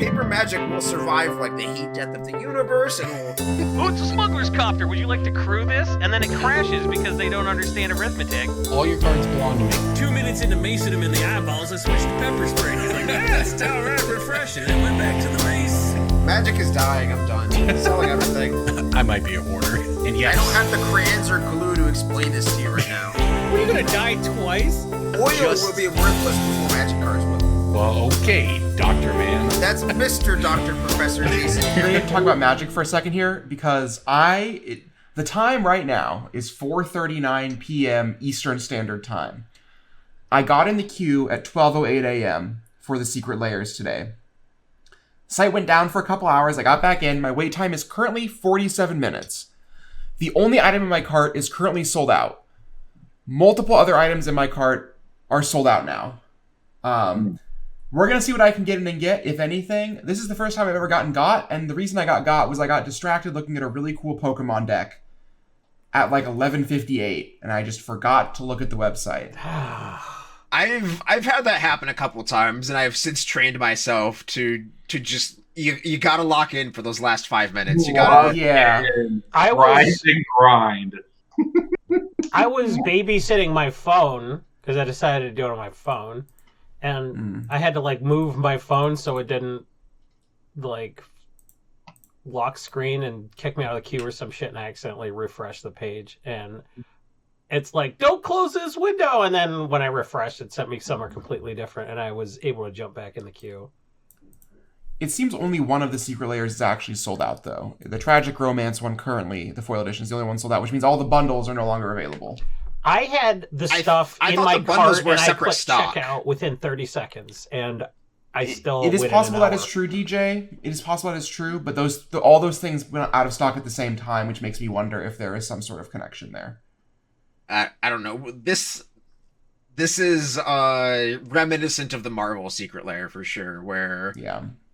paper magic will survive like the heat death of the universe, and will... Oh, it's a smuggler's copter. Would you like to crew this? And then it crashes because they don't understand arithmetic. All your cards belong to me. 2 minutes into macing him in the eyeballs, I switched to pepper spray. He's like, it's all right, refreshing. And went back to the mace. Magic is dying. I'm done. Selling everything. I might be a hoarder. And yes, I don't have the crayons or glue to explain this to you right now. What, are you gonna die twice? Oil will be worthless before magic cards will. well, okay, Dr. Man. That's Mr. Dr. Professor Jason. Can we talk about magic for a second here? Because the time right now is 4:39 p.m. Eastern Standard Time. I got in the queue at 12:08 a.m. for the secret layers today. Site went down for a couple hours. I got back in. My wait time is currently 47 minutes. The only item in my cart is currently sold out. Multiple other items in my cart are sold out now. We're going to see what I can get in and get, if anything. This is the first time I've ever gotten got, and the reason I got was I got distracted looking at a really cool Pokemon deck at like 11:58, and I just forgot to look at the website. I've had that happen a couple times, and I've since trained myself to just you gotta lock in for those last 5 minutes. You gotta Rise and grind. I was babysitting my phone because I decided to do it on my phone, and I had to like move my phone so it didn't like lock screen and kick me out of the queue or some shit, and I accidentally refreshed the page, and it's like, don't close this window, and then when I refreshed, it sent me somewhere completely different, and I was able to jump back in the queue. It seems only one of the secret layers is actually sold out, though. The Tragic Romance one currently, the foil edition, is the only one sold out, which means all the bundles are no longer available. I had the stuff in my cart, and I clicked checkout within 30 seconds, and I still... It is possible that is true, DJ. It is possible that is true, but all those things went out of stock at the same time, which makes me wonder if there is some sort of connection there. I don't know. This is reminiscent of the Marvel secret layer for sure, where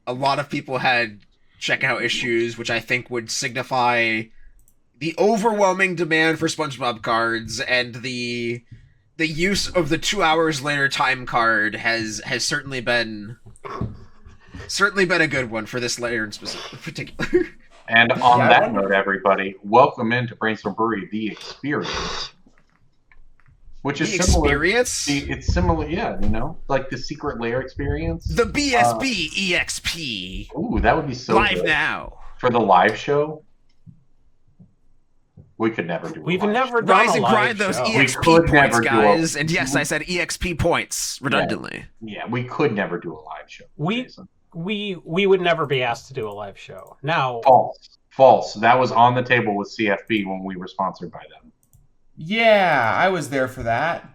a lot of people had checkout issues, which I think would signify the overwhelming demand for SpongeBob cards, and the use of the 2 hours later time card has certainly been a good one for this layer in particular. And on that note, everybody, welcome into Brainstorm Brewery, the experience. Which is similar. Experience? It's similar, yeah, you know, like the secret layer experience. The BSB EXP. Ooh, that would be so live good. Now. For the live show, we could never do. We've never done Rise a and live grind those show. EXP points, guys. And yes, I said EXP points redundantly. Yeah, we could never do a live show. We would never be asked to do a live show. Now, false. That was on the table with CFB when we were sponsored by them. Yeah, I was there for that.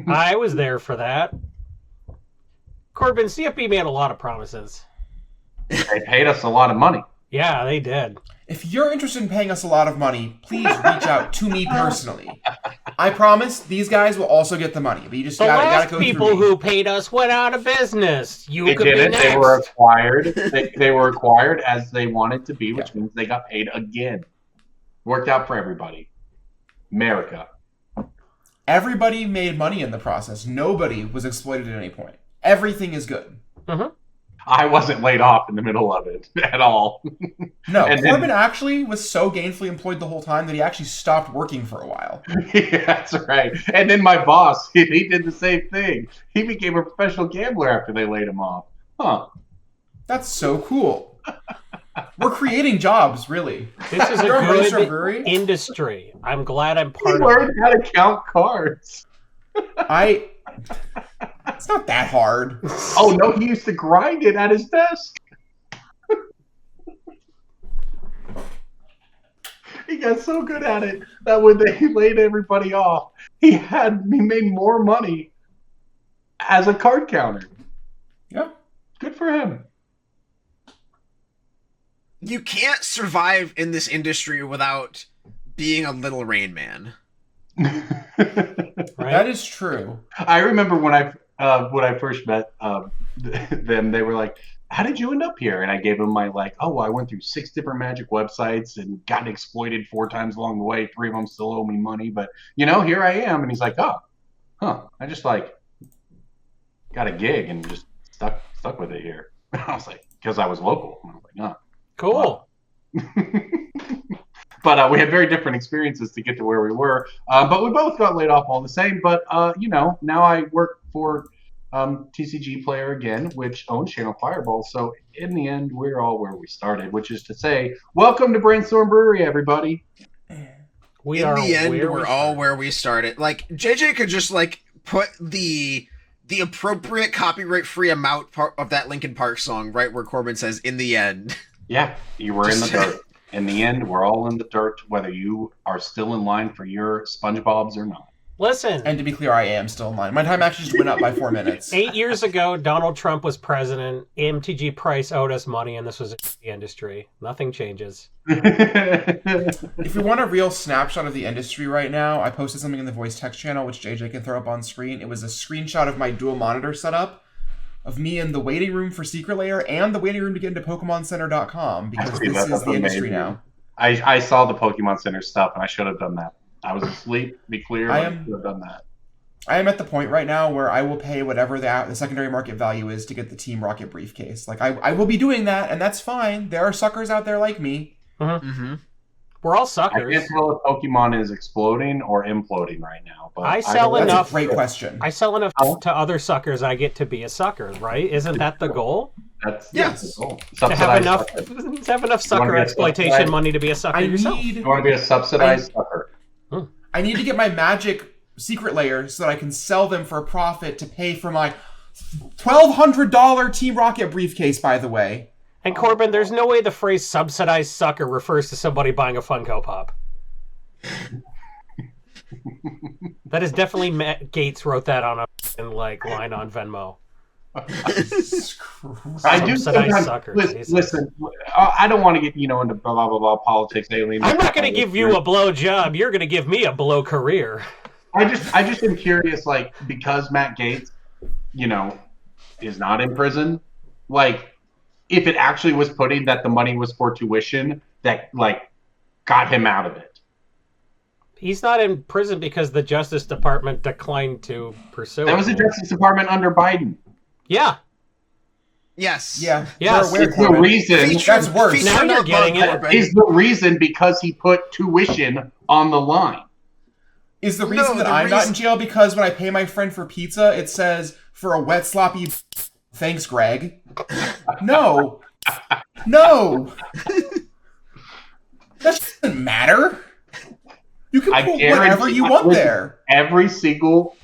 I was there for that. Corbin, CFB made a lot of promises. They paid us a lot of money. Yeah, they did. If you're interested in paying us a lot of money, please reach out to me personally. I promise these guys will also get the money, but you just gotta go through me. The last people who paid us went out of business. They didn't. They were acquired. They were acquired as they wanted to be, which means they got paid again. Worked out for everybody. America. Everybody made money in the process. Nobody was exploited at any point. Everything is good. I wasn't laid off in the middle of it at all. No, Corbin actually was so gainfully employed the whole time that he actually stopped working for a while. Yeah, that's right. And then my boss, he did the same thing. He became a professional gambler after they laid him off. Huh. That's so cool. We're creating jobs, really. This is a good industry. I'm glad I'm part of it. He learned how to count cards. It's not that hard. Oh, no, he used to grind it at his desk. He got so good at it that when they laid everybody off, he made more money as a card counter. Yeah. Good for him. You can't survive in this industry without being a little Rain Man. That is true. I remember when I first met them, they were like, "How did you end up here?" And I gave them my I went through 6 different Magic websites and got exploited 4 times along the way. 3 of them still owe me money, but here I am. And he's like, "Oh, I just got a gig and just stuck with it here." I was like, because I was local. And I was like, no. Cool. But we had very different experiences to get to where we were. But we both got laid off all the same. But, now I work for TCG Player again, which owns Channel Fireball. So in the end, we're all where we started, which is to say, welcome to Brainstorm Brewery, everybody. We're all where we started. Like, JJ could just, put the appropriate copyright-free amount of that Linkin Park song right where Corbin says, in the end. Yeah, you were in the dirt. In the end, we're all in the dirt, whether you are still in line for your SpongeBob's or not. Listen. And to be clear, I am still in line. My time actually just went up by 4 minutes. 8 years ago, Donald Trump was president. MTG Price owed us money, and this was the industry. Nothing changes. If you want a real snapshot of the industry right now, I posted something in the voice text channel, which JJ can throw up on screen. It was a screenshot of my dual monitor setup of me in the waiting room for Secret Lair and the waiting room to get into PokemonCenter.com, because this is the industry now. I saw the Pokemon Center stuff, and I should have done that. I was asleep, to be clear, I should have done that. I am at the point right now where I will pay whatever the secondary market value is to get the Team Rocket briefcase. Like, I will be doing that, and that's fine. There are suckers out there like me. Mm-hmm. Mm-hmm. We're all suckers. I can't tell if Pokemon is exploding or imploding right now. But That's a great question. I sell enough to other suckers, I get to be a sucker, right? Isn't that the goal? That's the goal. To have enough sucker exploitation money to be a sucker yourself. You want to be a subsidized sucker. I need to get my magic secret layers so that I can sell them for a profit to pay for my $1,200 Team Rocket briefcase, by the way. And Corbin, there's no way the phrase subsidized sucker refers to somebody buying a Funko Pop. That is definitely Matt Gates wrote that on a line on Venmo. I do sometimes listen. I don't want to get into blah blah blah politics, alien. I'm not going to give you a blow job. You're going to give me a blow career. I just am curious, because Matt Gates, is not in prison. If it actually was putting that the money was for tuition, that got him out of it. He's not in prison because the Justice Department declined to pursue. That was the Justice Department under Biden. Yeah. Yes. Yeah. Yes. It's the reason. That's worse. Now you're getting it. Is the reason because he put tuition on the line. Is the reason that I'm not in jail because when I pay my friend for pizza, it says, for a wet, sloppy... Thanks, Greg. No. That doesn't matter. You can put whatever you want there. Every single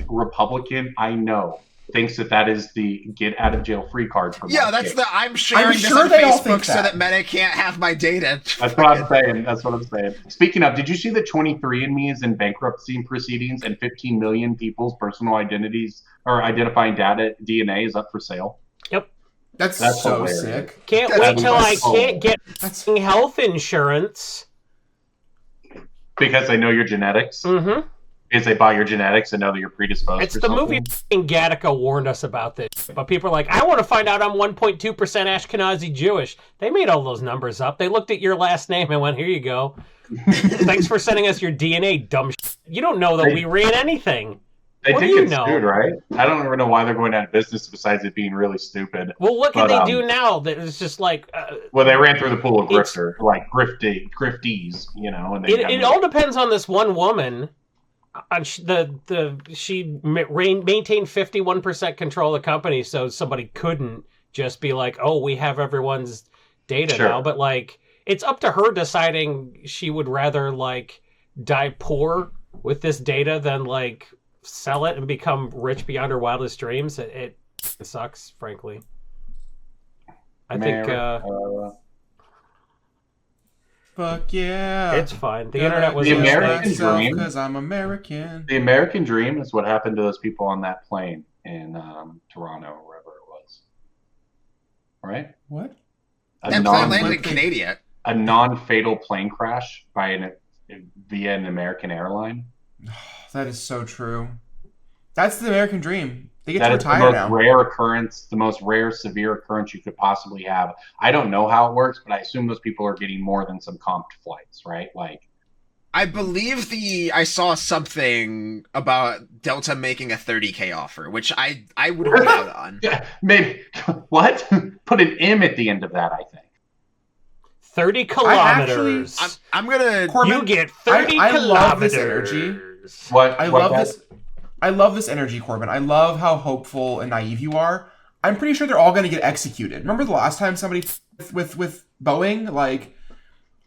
Republican I know thinks that is the get out of jail free card for that's the I'm sharing this on Facebook so that Meta can't have my data. That's what I'm saying. Speaking of, did you see that 23andMe is in bankruptcy proceedings and 15 million people's personal identities or identifying DNA is up for sale? Yep. That's so hilarious. Sick. Can't wait till I can't get health insurance. Because they know your genetics? Mm-hmm. Because they buy your genetics and know that you're predisposed It's the movie Gattaca warned us about this. But people are like, I want to find out I'm 1.2% Ashkenazi Jewish. They made all those numbers up. They looked at your last name and went, here you go. Thanks for sending us your DNA, dumb shit. You don't know that we ran anything. They think it's stupid, right? I don't ever know why they're going out of business besides it being really stupid. Well, what can they do now that it's just like... well, they ran through the pool of grifties, and it all depends on this one woman. She maintained 51% control of the company, so somebody couldn't just be like, oh, we have everyone's data now. But, it's up to her deciding she would rather, die poor with this data than, sell it and become rich beyond her wildest dreams. It sucks, frankly. I think fuck yeah. It's fine. The internet was the American dream because I'm American. The American dream is what happened to those people on that plane in Toronto or wherever it was. Right? What? That plane landed in Canada. A non-fatal plane crash via an American airline. That is so true. That's the American dream. They get to retire now. The most rare severe occurrence you could possibly have. I don't know how it works, but I assume those people are getting more than some comped flights, right? I believe I saw something about Delta making a 30K offer, which I would hold out on. Yeah, maybe. What? Put an M at the end of that, I think. 30 kilometers. I'm gonna. Corbin, you get 30 I kilometers. love this energy. I love this energy, Corbin. I love how hopeful and naive you are. I'm pretty sure they're all going to get executed. Remember the last time somebody with Boeing, like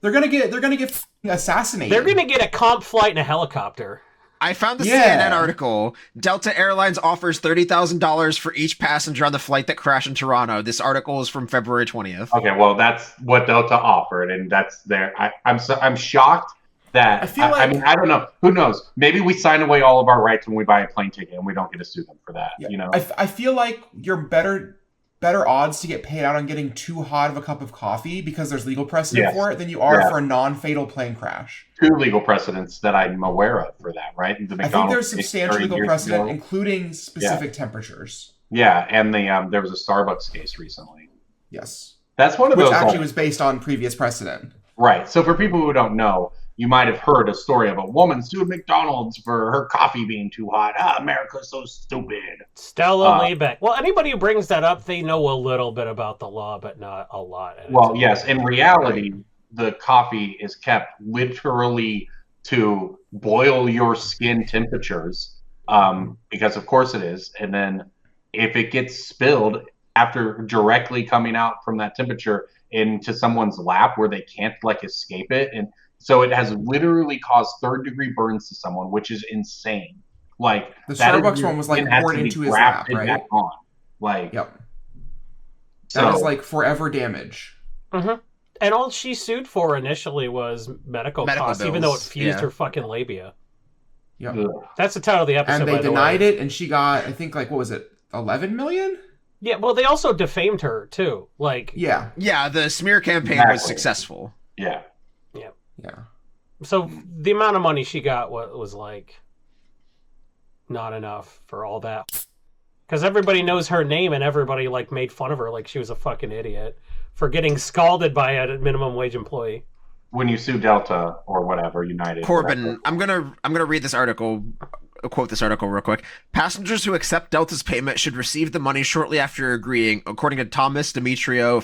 they're gonna get assassinated. They're gonna get a comp flight in a helicopter. I found the CNN article. Delta Airlines offers $30,000 for each passenger on the flight that crashed in Toronto. This article is from February 20th. Okay, well, that's what Delta offered, and that's there. I'm shocked that. I feel like, I mean, I don't know. Who knows? Maybe we sign away all of our rights when we buy a plane ticket, and we don't get to sue them for that. Yeah, You know. I feel like you're better odds to get paid out on getting too hot of a cup of coffee because there's legal precedent for it than you are for a non-fatal plane crash. 2 legal precedents that I'm aware of for that, right? I think there's substantial legal precedent, including specific temperatures. Yeah, and there was a Starbucks case recently. Yes. That's one of those. Which those actually was based on previous precedent. Right. So for people who don't know, you might have heard a story of a woman sued McDonald's for her coffee being too hot. America's so stupid. Stella Liebeck. Well, anybody who brings that up, they know a little bit about the law, but not a lot. Well, yes. In reality, the coffee is kept literally to boil your skin temperatures, because of course it is. And then if it gets spilled after directly coming out from that temperature into someone's lap where they can't escape it, and so it has literally caused 3rd-degree burns to someone, which is insane. Like the Starbucks one was poured into his lap, right? Back on. Yep. So, that was forever damage. Mm-hmm. And all she sued for initially was medical costs, bills. Even though it fused her fucking labia. Yep. That's the title of the episode. And they denied it, and she got, I think, what was it, 11 million? Yeah. Well, they also defamed her too. Yeah, the smear campaign was successful. Yeah. Yeah. So the amount of money she got was not enough for all that. Because everybody knows her name and everybody made fun of her like she was a fucking idiot for getting scalded by a minimum wage employee. When you sue Delta or whatever, United. Corbin, I'm gonna read this article. Quote this article real quick. Passengers who accept Delta's payment should receive the money shortly after agreeing, according to Thomas Demetrio,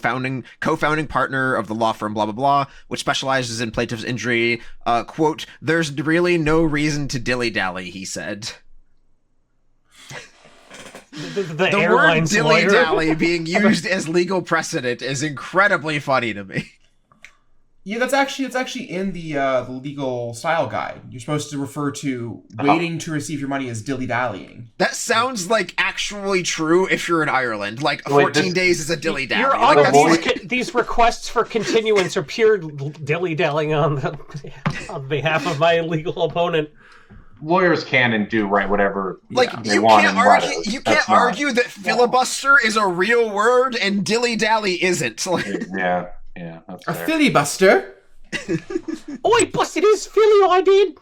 co-founding partner of the law firm blah blah blah, which specializes in plaintiff's injury. Quote, there's really no reason to dilly-dally, he said. The word dilly-dally being used as legal precedent is incredibly funny to me. Yeah, it's actually in the legal style guide. You're supposed to refer to waiting to receive your money as dilly-dallying. That sounds actually true if you're in Ireland. 14 days is a dilly-dally. Your honor, these requests for continuance are pure dilly-dallying on behalf of my legal opponent. Lawyers can and do whatever they want. You can't argue that filibuster is a real word and dilly-dally isn't. Yeah. Yeah, that's a filibuster. Oi, busted his filly, I did.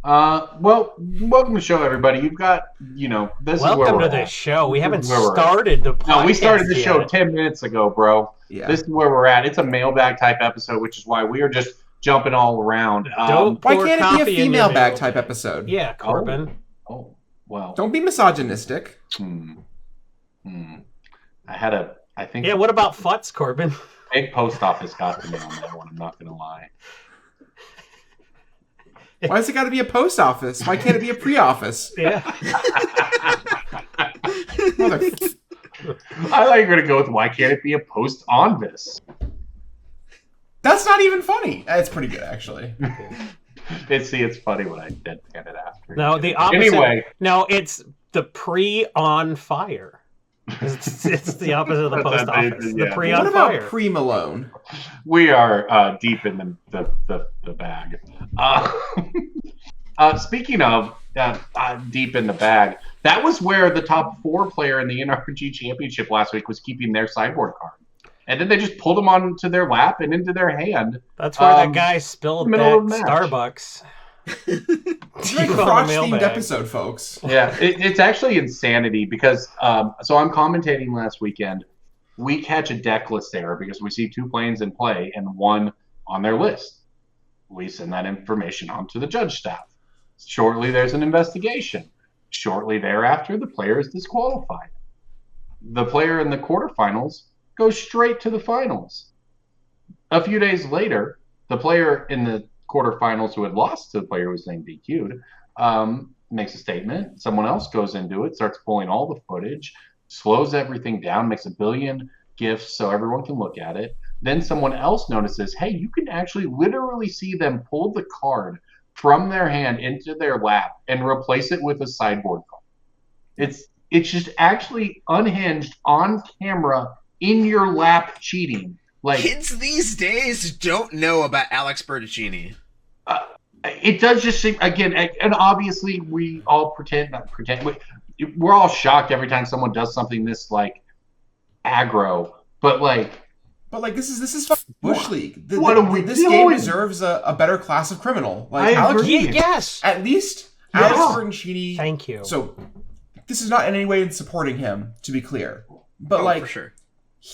Well, welcome to the show, everybody. You've got, this welcome is where to the show. We haven't started the podcast. No, we started the show 10 minutes ago, bro. Yeah. This is where we're at. It's a mailbag type episode, which is why we are just jumping all around. Why can't it be a female bag type episode? Yeah, Corbin. Oh, well. Don't be misogynistic. I think. Yeah, what about Futz, Corbin? Big post office got to me on that one, I'm not going to lie. Why has it got to be a post office? Why can't it be a pre-office? Yeah. I thought you were going to go with why can't it be a post on this? That's not even funny. It's pretty good, actually. It's funny when I deadpan it after. No, the opposite. Anyway. No, it's the pre-on fire. It's the opposite of the post office. The pre-on fire. What about pre-Malone? We are deep in the bag. Speaking of deep in the bag, that was where the top 4 player in the NRG Championship last week was keeping their sideboard card. And then they just pulled them onto their lap and into their hand. That's where that guy spilled that Starbucks. It's like a crotch-themed episode, folks. Yeah, it's actually insanity because, so I'm commentating last weekend. We catch a deck list error because we see 2 planes in play and 1 on their list. we send that information on to the judge staff. Shortly, there's an investigation. Shortly thereafter, the player is disqualified. The player in the quarterfinals goes straight to the finals. A few days later, the player in the quarterfinals who had lost to the player who was named DQ'd makes a statement. Someone else goes into it, starts pulling all the footage, slows everything down, makes 1 billion GIFs so everyone can look at it. Then someone else notices, hey, you can actually literally see them pull the card from their hand into their lap and replace it with a sideboard card. It's just actually unhinged on camera in your lap cheating. Like, kids these days don't know about Alex Bertoncini. It does just seem, again, and obviously we all we're all shocked every time someone does something this like aggro, but this is Bush League. This game deserves a better class of criminal. Like, I agree. Yes, at least Alex Bertoncini. Thank you. So this is not in any way in supporting him, to be clear, but for sure.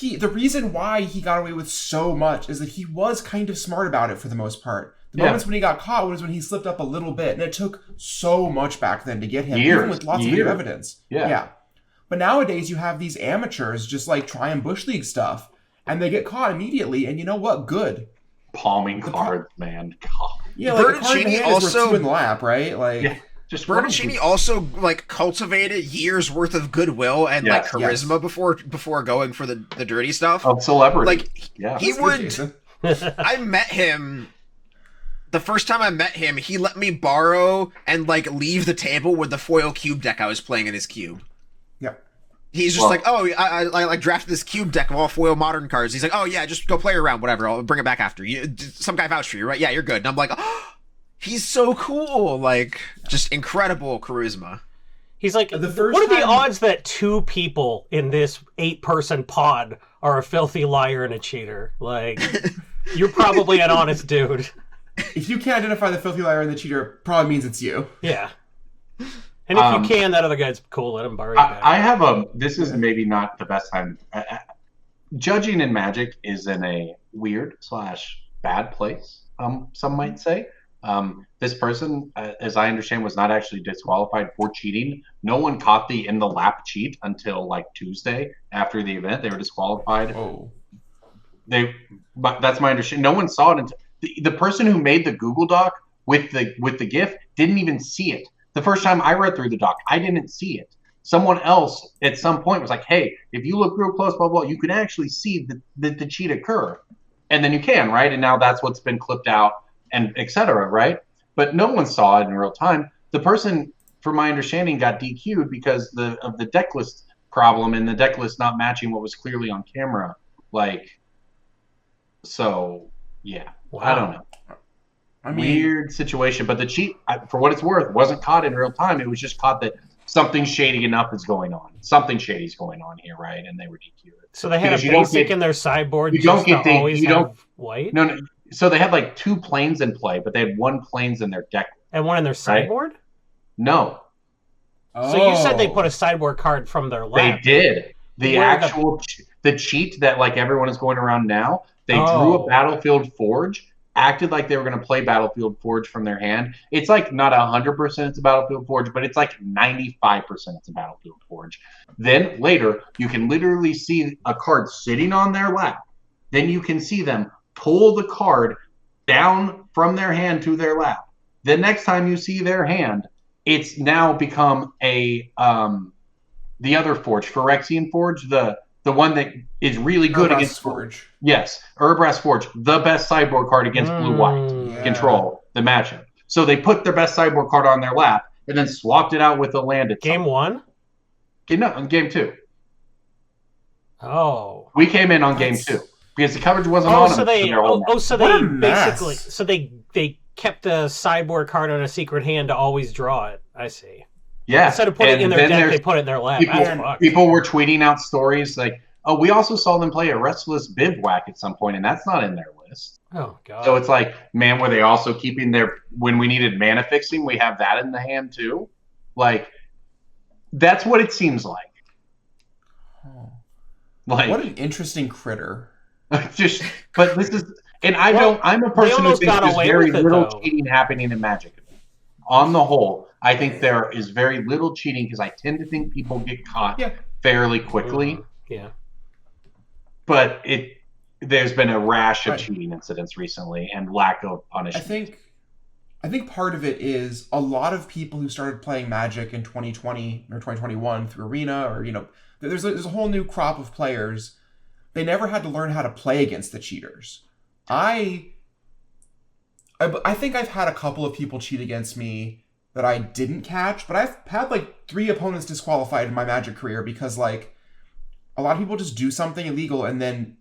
The reason why he got away with so much is that he was kind of smart about it for the most part. The moments when he got caught was when he slipped up a little bit, and it took so much back then to get him, even with lots of new evidence. Yeah. But nowadays you have these amateurs just like trying Bush League stuff, and they get caught immediately. And you know what? Good. Palming cards, man. God. Yeah, like a card in hand is worth 2 in the lap, right? Like. Yeah. Bertoncini also like cultivated years worth of goodwill and like charisma before going for the dirty stuff of celebrity. Like he would. I met him. The first time I met him, he let me borrow and like leave the table with the foil cube deck I was playing in his cube. Yep. He's just like, oh, I like drafted this cube deck of all foil modern cards. He's like, oh yeah, just go play around, whatever. I'll bring it back after. Some guy vouched for you, right? Yeah, you're good. And I'm like, oh, he's so cool. Like, just incredible charisma. He's like, what are the odds that 2 people in this 8-person pod are a filthy liar and a cheater? Like, you're probably an honest dude. If you can't identify the filthy liar and the cheater, it probably means it's you. Yeah. And if you can, that other guy's cool. Let him borrow you back. I have this is maybe not the best time. Judging in Magic is in a weird / bad place, some might say. This person, as I understand, was not actually disqualified for cheating. No one caught the in the lap cheat until like Tuesday after the event. They were disqualified. Oh. But that's my understanding. No one saw it until the person who made the Google Doc with the GIF didn't even see it. The first time I read through the doc, I didn't see it. Someone else at some point was like, hey, if you look real close, blah, blah, you can actually see the cheat occur. And then you can, right? And now that's what's been clipped out and et cetera, right? But no one saw it in real time. The person, from my understanding, got DQ'd because of the deck list problem and the deck list not matching what was clearly on camera. Yeah. Wow. I don't know. Weird situation. But the cheat, for what it's worth, wasn't caught in real time. It was just caught that something shady enough is going on. Something shady is going on here, right? And they were DQ'd. So they had a basic in their sideboard. You don't get white. No. So they had like 2 planes in play, but they had 1 planes in their deck. And 1 in their sideboard? Right? No. So you said they put a sideboard card from their lap. They did. The cheat that like everyone is going around now, they drew a Battlefield Forge, acted like they were going to play Battlefield Forge from their hand. It's like not 100% it's a Battlefield Forge, but it's like 95% it's a Battlefield Forge. Then later, you can literally see a card sitting on their lap. Then you can see them pull the card down from their hand to their lap. The next time you see their hand, it's now become the other Forge, Phyrexian Forge, the one that is really good against Forge. Yes, Urbrass Forge, the best sideboard card against blue-white control, the matchup. So they put their best sideboard card on their lap and then swapped it out with a land. Game 1? No, game 2. Oh. We came in on game 2 because the coverage wasn't on them. So they kept the sideboard card on a secret hand to always draw it. I see. Yeah. Instead of putting it in their deck, they put it in their lap. People were tweeting out stories like, oh, we also saw them play a Restless Bivouac at some point, and that's not in their list. Oh, God. So it's like, man, were they also keeping when we needed mana fixing, we have that in the hand too? Like, that's what it seems like. Like, what an interesting critter. But this is... And I'm a person who almost thinks got there's away very with it, little though. cheating happening in Magic. On the whole, I think there is very little cheating because I tend to think people get caught fairly quickly. Yeah. But there's been a rash of cheating incidents recently and lack of punishment. I think part of it is a lot of people who started playing Magic in 2020 or 2021 through Arena, or there's a whole new crop of players. They never had to learn how to play against the cheaters. I think I've had a couple of people cheat against me that I didn't catch, but I've had like 3 opponents disqualified in my Magic career because like a lot of people just do something illegal and then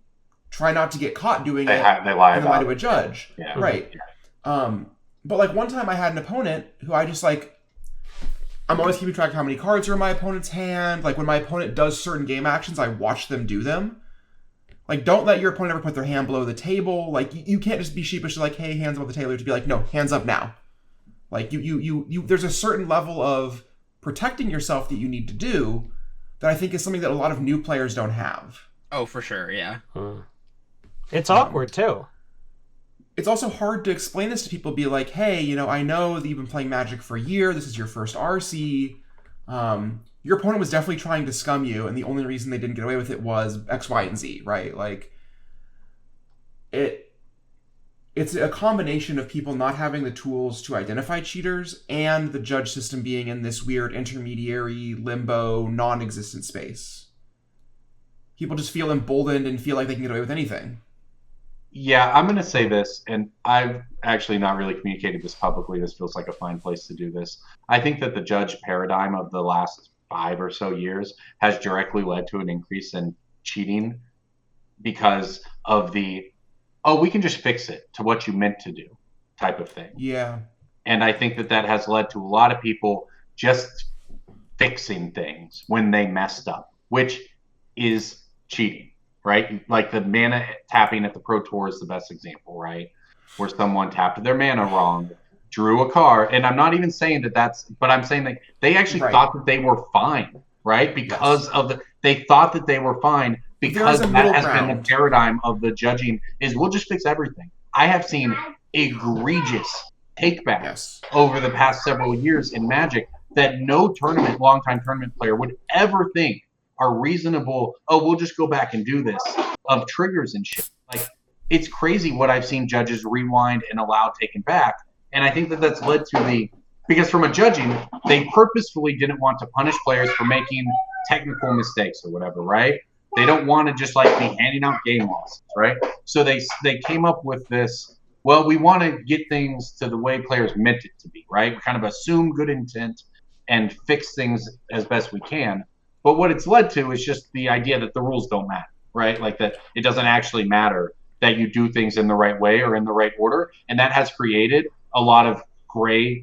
try not to get caught doing it. They lie and about lie to a judge. Yeah. Right. Yeah. But like one time I had an opponent who I just like, I'm always keeping track of how many cards are in my opponent's hand. Like when my opponent does certain game actions, I watch them do them. Like, don't let your opponent ever put their hand below the table. Like, you can't just be sheepish like, hey, hands above the table. You have to be like, no, hands up now. Like, there's a certain level of protecting yourself that you need to do that I think is something that a lot of new players don't have. Oh, for sure, yeah. It's awkward, too. It's also hard to explain this to people, be like, hey, I know that you've been playing Magic for a year. This is your first RC. Your opponent was definitely trying to scum you, and the only reason they didn't get away with it was X, Y, and Z, right? Like, it's a combination of people not having the tools to identify cheaters and the judge system being in this weird intermediary, limbo, non-existent space. People just feel emboldened and feel like they can get away with anything. Yeah, I'm going to say this, and I've actually not really communicated this publicly. This feels like a fine place to do this. I think that the judge paradigm of the last 5 or so years has directly led to an increase in cheating because of we can just fix it to what you meant to do type of thing. Yeah. And I think that has led to a lot of people just fixing things when they messed up, which is cheating. Right? Like the mana tapping at the Pro Tour is the best example, right? Where someone tapped their mana wrong, drew a card. And I'm not even saying but I'm saying that they actually thought that they were fine, right? Because they thought that they were fine because that has been the paradigm of the judging is we'll just fix everything. I have seen egregious takebacks over the past several years in Magic that no longtime tournament player would ever think are reasonable, we'll just go back and do this, of triggers and shit. Like, it's crazy what I've seen judges rewind and allow taken back. And I think that's led to because from a judging, they purposefully didn't want to punish players for making technical mistakes or whatever, right? They don't want to just like be handing out game losses, right? So they came up with this, we want to get things to the way players meant it to be, right? We kind of assume good intent and fix things as best we can. But what it's led to is just the idea that the rules don't matter, right? Like that it doesn't actually matter that you do things in the right way or in the right order. And that has created a lot of gray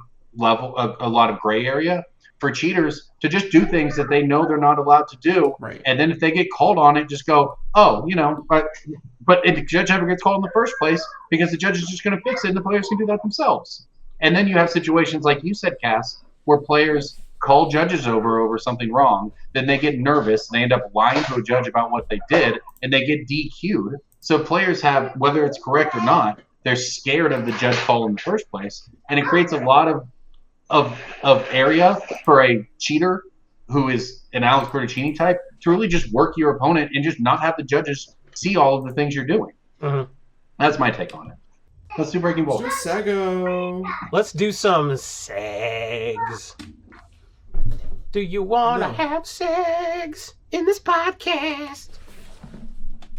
area for cheaters to just do things that they know they're not allowed to do. Right. And then if they get called on it, just go, but if the judge ever gets called in the first place, because the judge is just going to fix it and the players can do that themselves. And then you have situations like you said, Cass, where players call judges over something wrong, then they get nervous and they end up lying to a judge about what they did and they get DQ'd. So players have, whether it's correct or not, they're scared of the judge call in the first place. And it creates a lot of area for a cheater who is an Alex Bertuccini type to really just work your opponent and just not have the judges see all of the things you're doing. Mm-hmm. That's my take on it. Let's do Breaking Bold. Let's do Sego. Let's do some segs. Do you want to have segs in this podcast?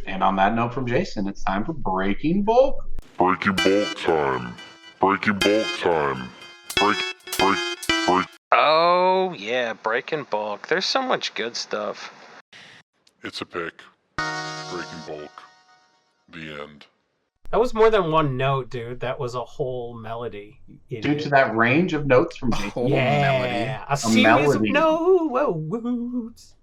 And on that note from Jason, it's time for Breaking Bulk. Breaking Bulk time. Breaking Bulk time. Break. Oh, yeah, Breaking Bulk. There's so much good stuff. It's a pick. Breaking Bulk. The end. That was more than one note, dude. That was a whole melody. Due to that range of notes from Jason. Yeah, a series of notes.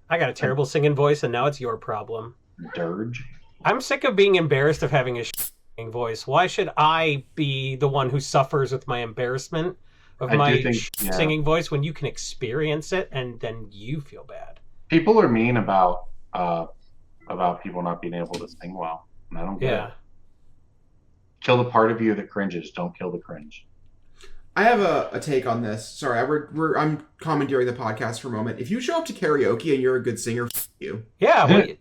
I got a terrible singing voice, and now it's your problem. Dirge. I'm sick of being embarrassed of having a singing voice. Why should I be the one who suffers with my embarrassment of my singing voice when you can experience it and then you feel bad? People are mean about people not being able to sing well. I don't get it. Kill the part of you that cringes. Don't kill the cringe. I have a take on this. Sorry, I'm commandeering the podcast for a moment. If you show up to karaoke and you're a good singer, f*** you. Yeah. Okay,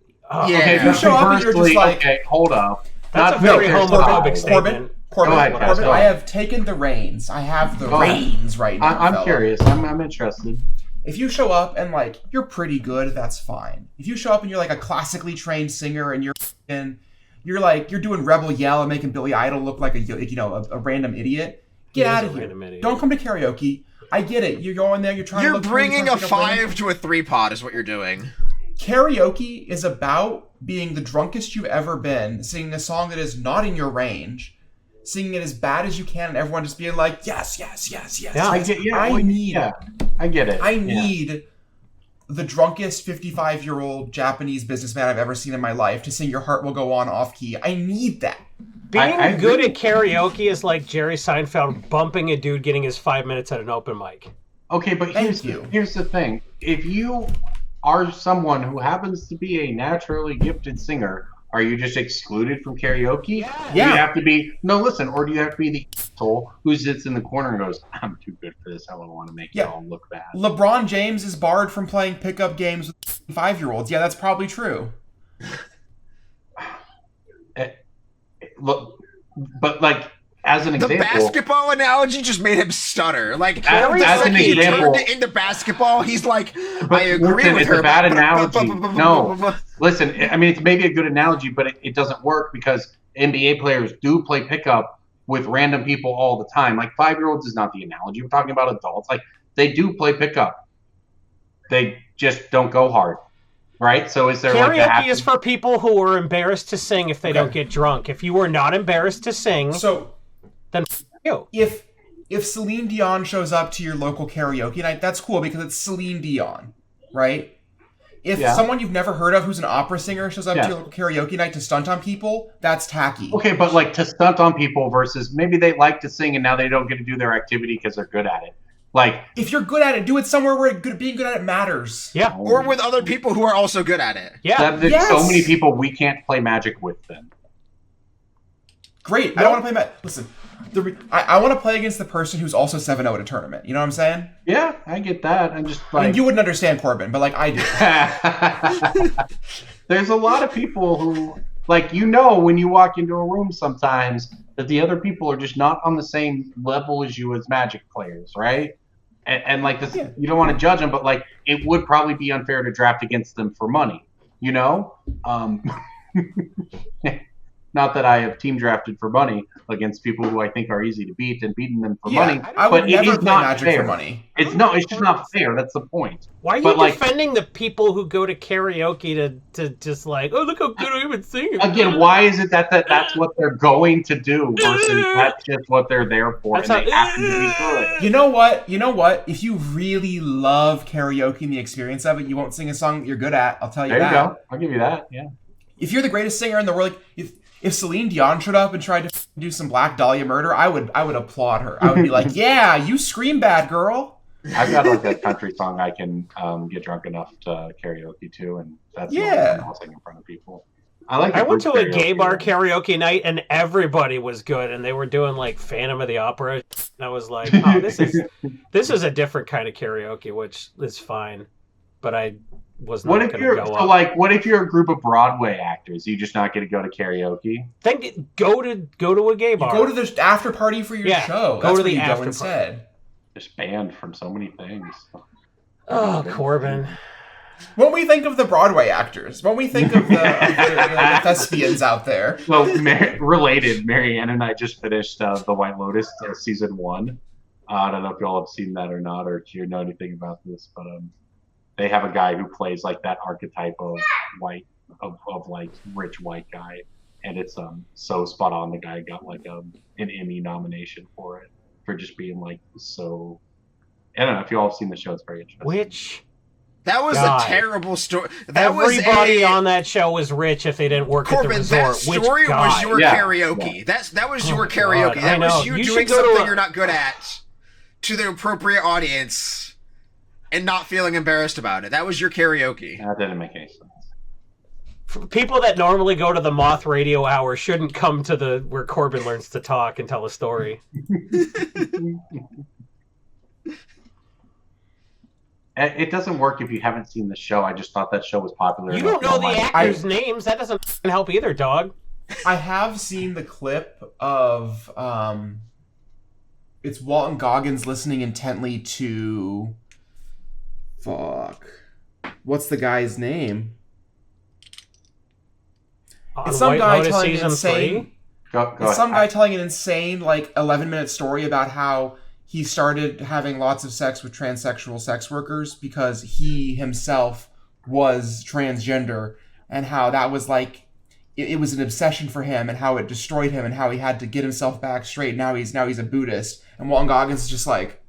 if you show up and you're just like... Okay, hold up. That's a very homophobic statement. Corbin, Go ahead. I have taken the reins. I have the reins right now. I'm curious. I'm interested. If you show up and like you're pretty good, that's fine. If you show up and you're like a classically trained singer and you're doing Rebel Yell and making Billy Idol look like a random idiot, get out of here. Don't come to karaoke. I get it. You're going there. You're trying. You're to look bringing a 5 to a 3 pot is what you're doing. Karaoke is about being the drunkest you've ever been, singing a song that is not in your range, singing it as bad as you can, and everyone just being like, yes. Yeah, I get it. I need the drunkest 55-year-old Japanese businessman I've ever seen in my life to sing Your Heart Will Go On off key. I need that. Being good at karaoke is like Jerry Seinfeld bumping a dude getting his 5 minutes at an open mic. Okay, but here's the thing. If you are someone who happens to be a naturally gifted singer, are you just excluded from karaoke? Yeah. Do you have to be or do you have to be the asshole who sits in the corner and goes, I'm too good for this, I don't want to make y'all look bad. LeBron James is barred from playing pickup games with 5-year-olds. Yeah, that's probably true. Look, but like as an example, the basketball analogy just made him stutter. Like as an he example, turned it into basketball, he's like, I agree with it's her. a bad analogy. No, listen. I mean, it's maybe a good analogy, but it doesn't work because NBA players do play pickup with random people all the time. Like 5-year-olds is not the analogy. We're talking about adults. Like they do play pickup. They just don't go hard. Right? So is there karaoke is for people who are embarrassed to sing if they don't get drunk. If you are not embarrassed to sing, then you. If Celine Dion shows up to your local karaoke night, that's cool because it's Celine Dion, right? If someone you've never heard of who's an opera singer shows up to your local karaoke night to stunt on people, that's tacky. Okay, but like to stunt on people versus maybe they like to sing and now they don't get to do their activity because they're good at it. Like, if you're good at it, do it somewhere where being good at it matters. Yeah. Or with other people who are also good at it. Yeah. There's so many people we can't play Magic with then. Great. I don't want to play Magic. Listen, I want to play against the person who's also 7-0 at a tournament. You know what I'm saying? Yeah, I get that. I'm just like... I mean, you wouldn't understand Corbin, but like I do. There's a lot of people who, like, when you walk into a room sometimes that the other people are just not on the same level as you as Magic players, right? And like this, you don't want to judge them, but like it would probably be unfair to draft against them for money, you know? Not that I have team drafted for money against people who I think are easy to beat and beating them for money. I would but never it is play not Magic fair. for money. It's just not fair. That's the point. Why are you defending the people who go to karaoke to just like, oh, look how good I am singing? Again, why is it that's what they're going to do versus that's just what they're there for and they happen to be good? You know what? If you really love karaoke and the experience of it, you won't sing a song that you're good at. I'll tell you that. There you go. I'll give you that. Yeah. If you're the greatest singer in the world, if Celine Dion showed up and tried to do some Black Dahlia murder, I would applaud her. I would be like, yeah, you scream bad, girl. I've got like a country song I can get drunk enough to karaoke to, and that's I'll sing in front of people. I went to a gay bar karaoke night and everybody was good, and they were doing like Phantom of the Opera, and I was like, oh, this is a different kind of karaoke, which is fine, but I was not going to go up. Like, what if you're a group of Broadway actors? You just not get to go to karaoke? Then go to a gay bar. You go to the after party for your show. Go That's to the where you after go instead. Just banned from so many things. Oh, Corbin. When we think of the Broadway actors, when we think of the thespians out there. So, related, Marianne and I just finished The White Lotus season 1. I don't know if y'all have seen that or not, or if you know anything about this, but they have a guy who plays like that archetype of white, of like rich white guy, and it's so spot on. The guy got like an Emmy nomination for it for just being like so. I don't know if you all have seen the show. It's very interesting. That was a terrible story. Everybody on that show was rich if they didn't work at the resort. That story was your karaoke. Yeah. That was your karaoke. God, that was you doing something you're not good at to the appropriate audience and not feeling embarrassed about it. That was your karaoke. That didn't make any sense. People that normally go to the Moth Radio Hour shouldn't come to where Corbin learns to talk and tell a story. It doesn't work if you haven't seen the show. I just thought that show was popular. You don't know the actors' names. That doesn't help either, dog. I have seen the clip of it's Walton Goggins listening intently to what's the guy's name? It's some guy telling an insane guy telling an insane 11-minute story about how he started having lots of sex with transsexual sex workers because he himself was transgender, and how that was it was an obsession for him, and how it destroyed him, and how he had to get himself back straight. Now he's a Buddhist, and Walton Goggins is just like,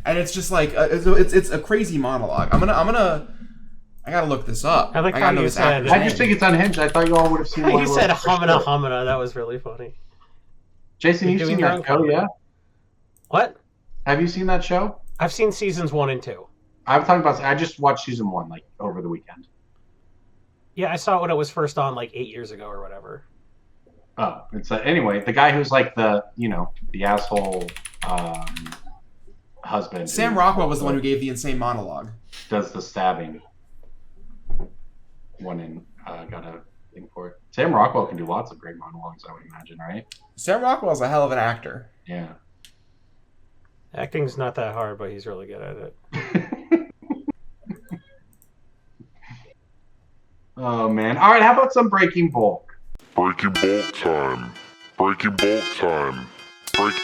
and it's just it's a crazy monologue. I gotta look this up. I like how you said. I just think it's unhinged. I thought you all would have seen. You said humana. That was really funny. Jason, you've seen that show, yeah? What? Have you seen that show? I've seen seasons 1 and 2. I'm talking about. I just watched season 1 over the weekend. Yeah, I saw it when it was first on 8 years ago or whatever. Oh, it's anyway. The guy who's the asshole husband. Sam Rockwell was the one who gave the insane monologue. Does the stabbing. One in got a thing for it. Sam Rockwell can do lots of great monologues, I would imagine, right? Sam Rockwell's a hell of an actor. Yeah. Acting's not that hard, but he's really good at it. Oh man! All right, how about some breaking bulk? Breaking bulk time. Breaking bulk time. Break.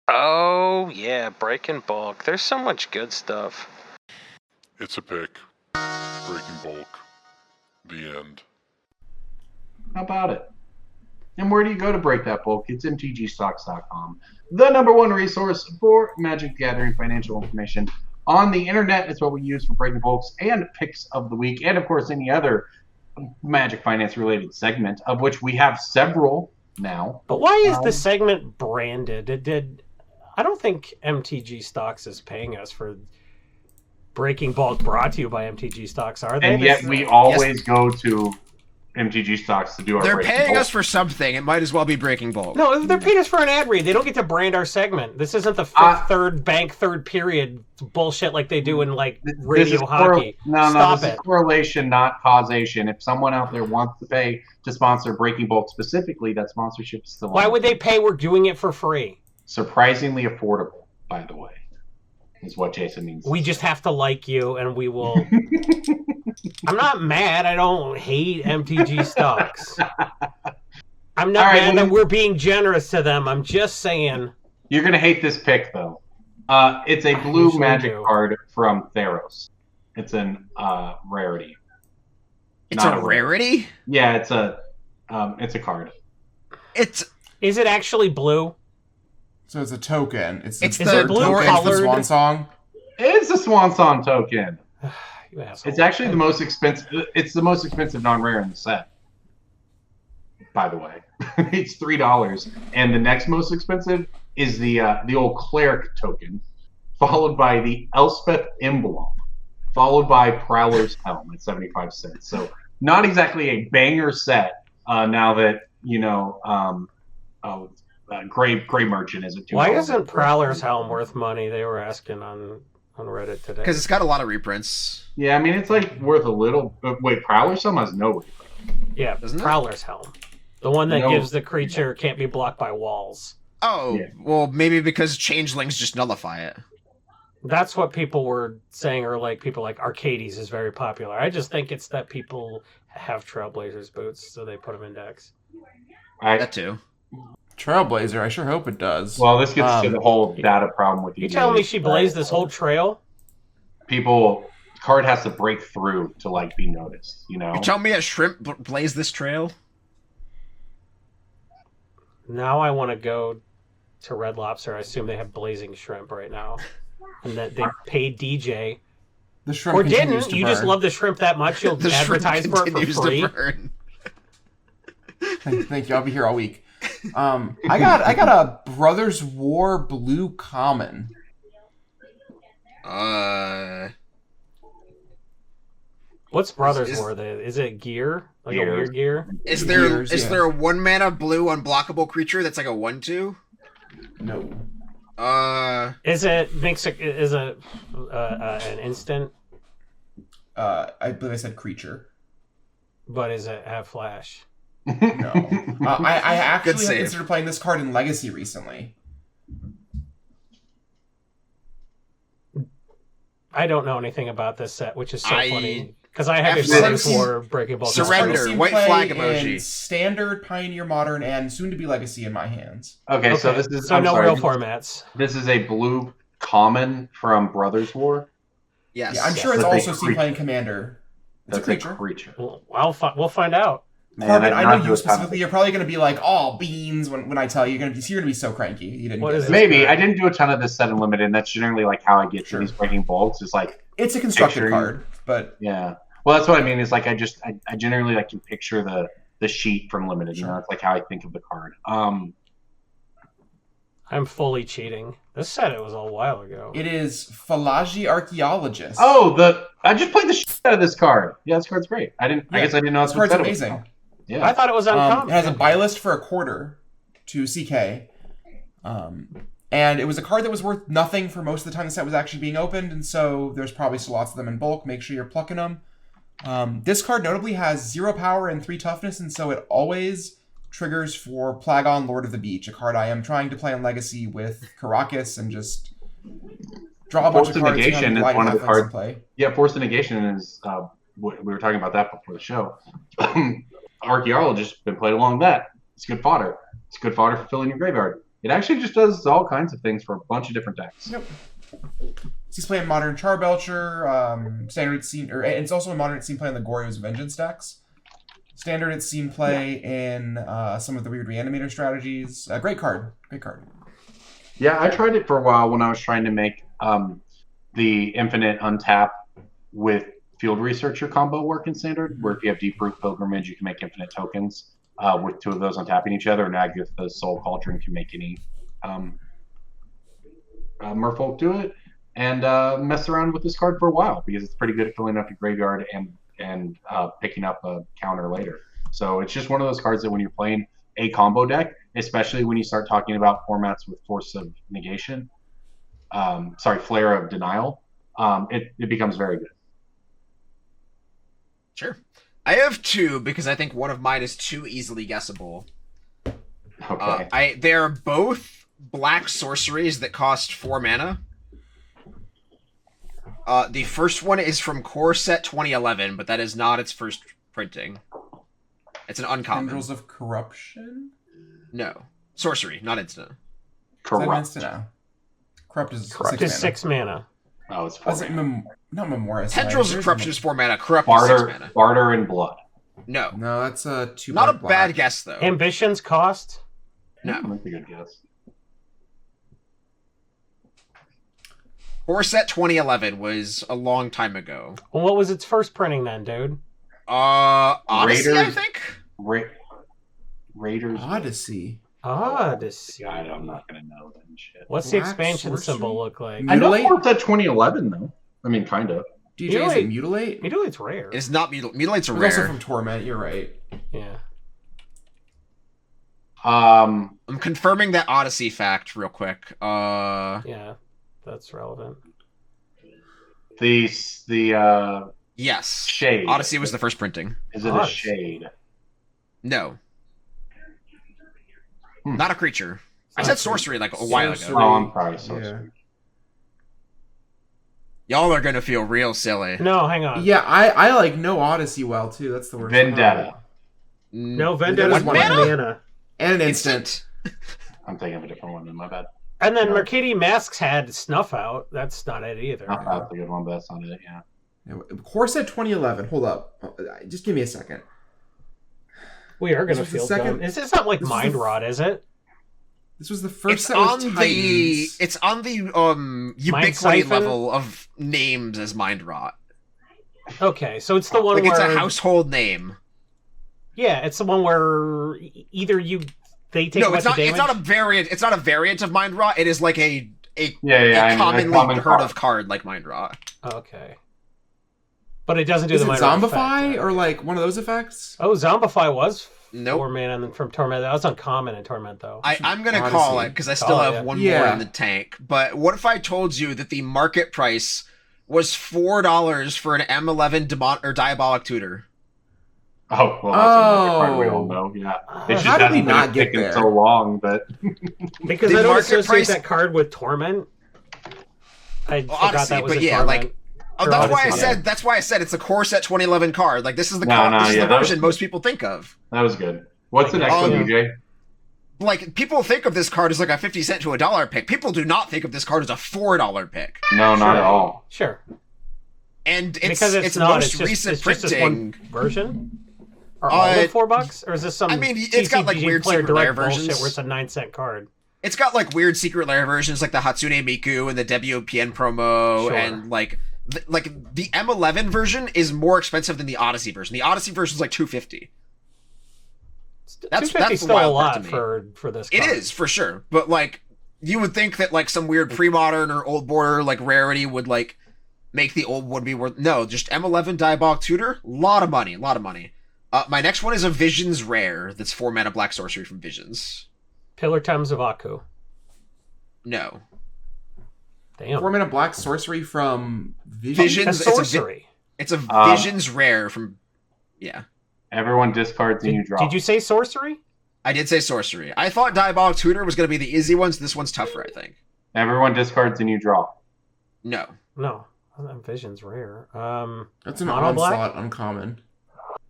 Oh yeah, breaking bulk. There's so much good stuff. It's a pick. Breaking bulk. The end. How about it? And where do you go to break that bulk? It's MTGstocks.com, the #1 resource for Magic the Gathering financial information on the internet. It's what we use for breaking bulks and picks of the week, and of course any other Magic finance related segment, of which we have several now. But why is the segment branded? I don't think MTG Stocks is paying us for breaking bulk brought to you by MTG Stocks, are they? And yet we always go to MTG Stocks to do our They're breaking paying bulk. us for something. It might as well be breaking bulk. No, they're paying us for an ad read. They don't get to brand our segment. This isn't the third period bullshit like they do in radio hockey. This is correlation, not causation. If someone out there wants to pay to sponsor breaking bulk specifically, that sponsorship is still. Why would they pay? We're doing it for free. Surprisingly affordable, by the way, is what Jason means. We just have to like you, and we will. I'm not mad. I don't hate MTG Stocks. I'm not mad that we're being generous to them. I'm just saying. You're going to hate this pick, though. It's a blue magic card from Theros. It's an rarity. It's a rarity? Yeah, it's a card. Is it actually blue? So it's a token. It's the blue colored? The Swan Song. It's a Swan Song token. asshole. It's actually the most expensive. It's the most expensive non-rare in the set. By the way, it's $3, and the next most expensive is the old cleric token, followed by the Elspeth emblem, followed by Prowler's helm at 75 cents. So not exactly a banger set. Now that you know, Gray Merchant isn't too. Why isn't Prowler's helm worth money? They were asking on Reddit today. Because it's got a lot of reprints. Yeah, I mean it's like worth a little. Wait, Prowler's helm has no reprint. Yeah, Prowler's helm, the one that gives the creature can't be blocked by walls. Oh, yeah. Well, maybe because changelings just nullify it. That's what people were saying, or like people like Arcades is very popular. I just think it's that people have Trailblazers boots, so they put them in decks. That too. Trailblazer, I sure hope it does. Well, this gets to the whole data problem with you telling me she blazed this whole trail? Card has to break through to like be noticed. You know. You tell me a shrimp blazed this trail? Now I want to go to Red Lobster. I assume they have blazing shrimp right now, and that they paid DJ. The shrimp or didn't you just love the shrimp that much? You'll advertise for it for free. Thank you. I'll be here all week. I got a Brothers War blue common. What's Brothers War? Is it gear? Like a weird gear? Is there a 1 mana blue unblockable creature that's like a 1/2? No. Is it an instant? I believe I said creature. But is it have flash? No. I actually have save. considered playing this card in Legacy recently. I don't know anything about this set, which is so funny. Because I had After Brothers War Breaking Ball. Surrender. White flag emoji. In Standard, Pioneer, Modern, and soon to be Legacy in my hands. Okay, so this is no real formats. This is a blue common from Brothers War. Yes. Yeah, I'm sure it's also seen playing Commander. It's That's a creature. Well, we'll find out. Man, Corbin, I know not you those kind of- specifically. You're probably going to be like, "Oh, beans!" When I tell you, you're going to be so cranky. You didn't. What get is it. this? Maybe I didn't do a ton of this set in limited, and that's generally like how I get Sure. to these breaking bolts. Is like It's a constructed picture- card, but yeah. Well, that's what I mean. Is like I generally like can picture the sheet from limited. You know, it's like how I think of the card. I'm fully cheating. This set it was a while ago. it is Phalaji Archaeologist. I just played the shit out of this card. Yeah, this card's great. I guess I didn't know this that's what card's set it was. amazing. Yeah. I thought it was uncommon. It has a buy list for a quarter to CK. And it was a card that was worth nothing for most of the time the set was actually being opened, and so there's probably still lots of them in bulk. Make sure you're plucking them. This card notably has 0 power and 3 toughness, and so it always triggers for Plagon, Lord of the Beach, a card I am trying to play on Legacy with Karaoke and just draw a bunch of cards. Negation is light one of the halflings and cards. play. Yeah, Force of Negation is. We were talking about that before the show. Archaeologist been played along that. It's good fodder. It's good fodder for filling your graveyard. It actually just does all kinds of things for a bunch of different decks. Yep. He's playing Modern Charbelcher, Standard it's seen, or it's also a Modern it's seen play in the Goryo's Vengeance decks. Standard it's seen play in some of the weird Reanimator strategies. Great card. Yeah, I tried it for a while when I was trying to make the infinite untap with Field Researcher combo work in Standard, where if you have Deep Root Pilgrimage, you can make infinite tokens with 2 of those untapping each other, and Agatha the Soul Cauldron can make any merfolk do it, and mess around with this card for a while because it's pretty good at filling up your graveyard and picking up a counter later. So it's just one of those cards that when you're playing a combo deck, especially when you start talking about formats with Force of Negation, Flare of Denial, it becomes very good. Sure. I have 2 because I think one of mine is too easily guessable. Okay. They're both black sorceries that cost 4 mana. The first one is from Core Set 2011, but that is not its first printing. It's an uncommon. Tendrils of Corruption? No. Sorcery, not instant. Corrupt. Is that an instant now? Corrupt is Corrupt 6 is mana. 6 mana. Oh, it's 4 Was it mana. not Memorial? Tendrils of Corruption is 4 mana. Corrupt is 6 mana. Barter and Blood. No. No, that's a 2 Not a black. bad guess, though. Ambitions cost? No. That's a good guess. Core Set 2011 was a long time ago. Well, what was its first printing then, dude? Odyssey, I Raiders. think? Raiders. Odyssey. Odyssey. God, I'm not gonna know that shit. What's the Black expansion sorcery? symbol look like? I know Mutilate? Corp's at 2011 though. I mean, kind of. DJ, is it Mutilate? Mutilate's rare. It's not Mutilate's It's rare. also from Torment, you're right. Yeah. I'm confirming that Odyssey fact real quick. Yeah, that's relevant. The Yes. Shade. Odyssey was the first printing. Is it a Odyssey. shade? No. Not a creature. I said sorcery like a while ago. Sorcery. Oh, I'm probably sorcery. Y'all are gonna feel real silly. No, hang on. Yeah, I like know Odyssey well too. That's the worst. Vendetta. No, Vendetta's One 1 mana? mana. And an instant. I'm thinking of a different one. My bad. And then No. Mercadian Masks had Snuff Out. That's not it either. That's a good one, but that's not it. Yeah. Core Set 2011. Hold up. Just give me a second. We are This going to was the feel second- dumb. It's not like this was Mind the- Rot, is it? This was the first It's set with on the Titans. it's on the ubiquity Siphon? level of names as Mind Rot. Okay, so it's the one Like where... it's a household name. Yeah, it's the one where either they take No, a bunch it's not. of damage. It's not a variant. It's not a variant of Mind Rot. It is like a a a commonly common heard card. of card like Mind Rot. Okay. But it doesn't do Is the it Mind Rot Zombify effect, or like one of those effects? Oh, Zombify was Nope. 4 mana from Torment. That was uncommon in Torment, though. I'm going to Odyssey. call it because I still have one more Yeah. in the tank. But what if I told you that the market price was $4 for an M11 Diabolic Tutor? Oh, well, that's another card we all know. Yeah, it just How did we hasn't not been get taken there? so long that Because The I don't market associate price- that card with Torment. I forgot Odyssey, that was but in yeah, Torment. like- Oh, that's why I Odyssey. said. That's why I said it's a core set 2011 card. Like this is the No, card. no, This is yeah, the that was- version most people think of. that was good. What's the next Oh, one, yeah. DJ? Like people think of this card as like a 50 cent to a dollar pick. People do not think of this card as a $4 pick. No, not at all. Sure. And it's Because it's not. most It's just, recent it's just this printing. one version? Are all of them $4? Or is this some I mean, it's got, like, TCG weird player secret lair direct bullshit versions. where it's a 9-cent card? It's got like weird secret lair versions like the Hatsune Miku and the WPN promo Sure. and like the M11 version is more expensive than the Odyssey version. The Odyssey version is like $250. That's 250 the still a wild part to lot me. for this It card. is for sure, but like you would think that like some weird pre-modern or old border like rarity would like make the old one be worth. No, just M11 Diabolic Tutor, lot of money. My next one is a Visions rare that's 4 mana black sorcery from Visions. Pillar Times of Aku. No. Damn. 4 mana black sorcery from Visions. That's sorcery. It's a Visions rare from. Yeah. Everyone discards and you draw. Did you say sorcery? I did say sorcery. I thought Diabolic Tutor was going to be the easy ones. This one's tougher, I think. Everyone discards and you draw. No. No. Vision's rare. That's an Mono black? onslaught uncommon.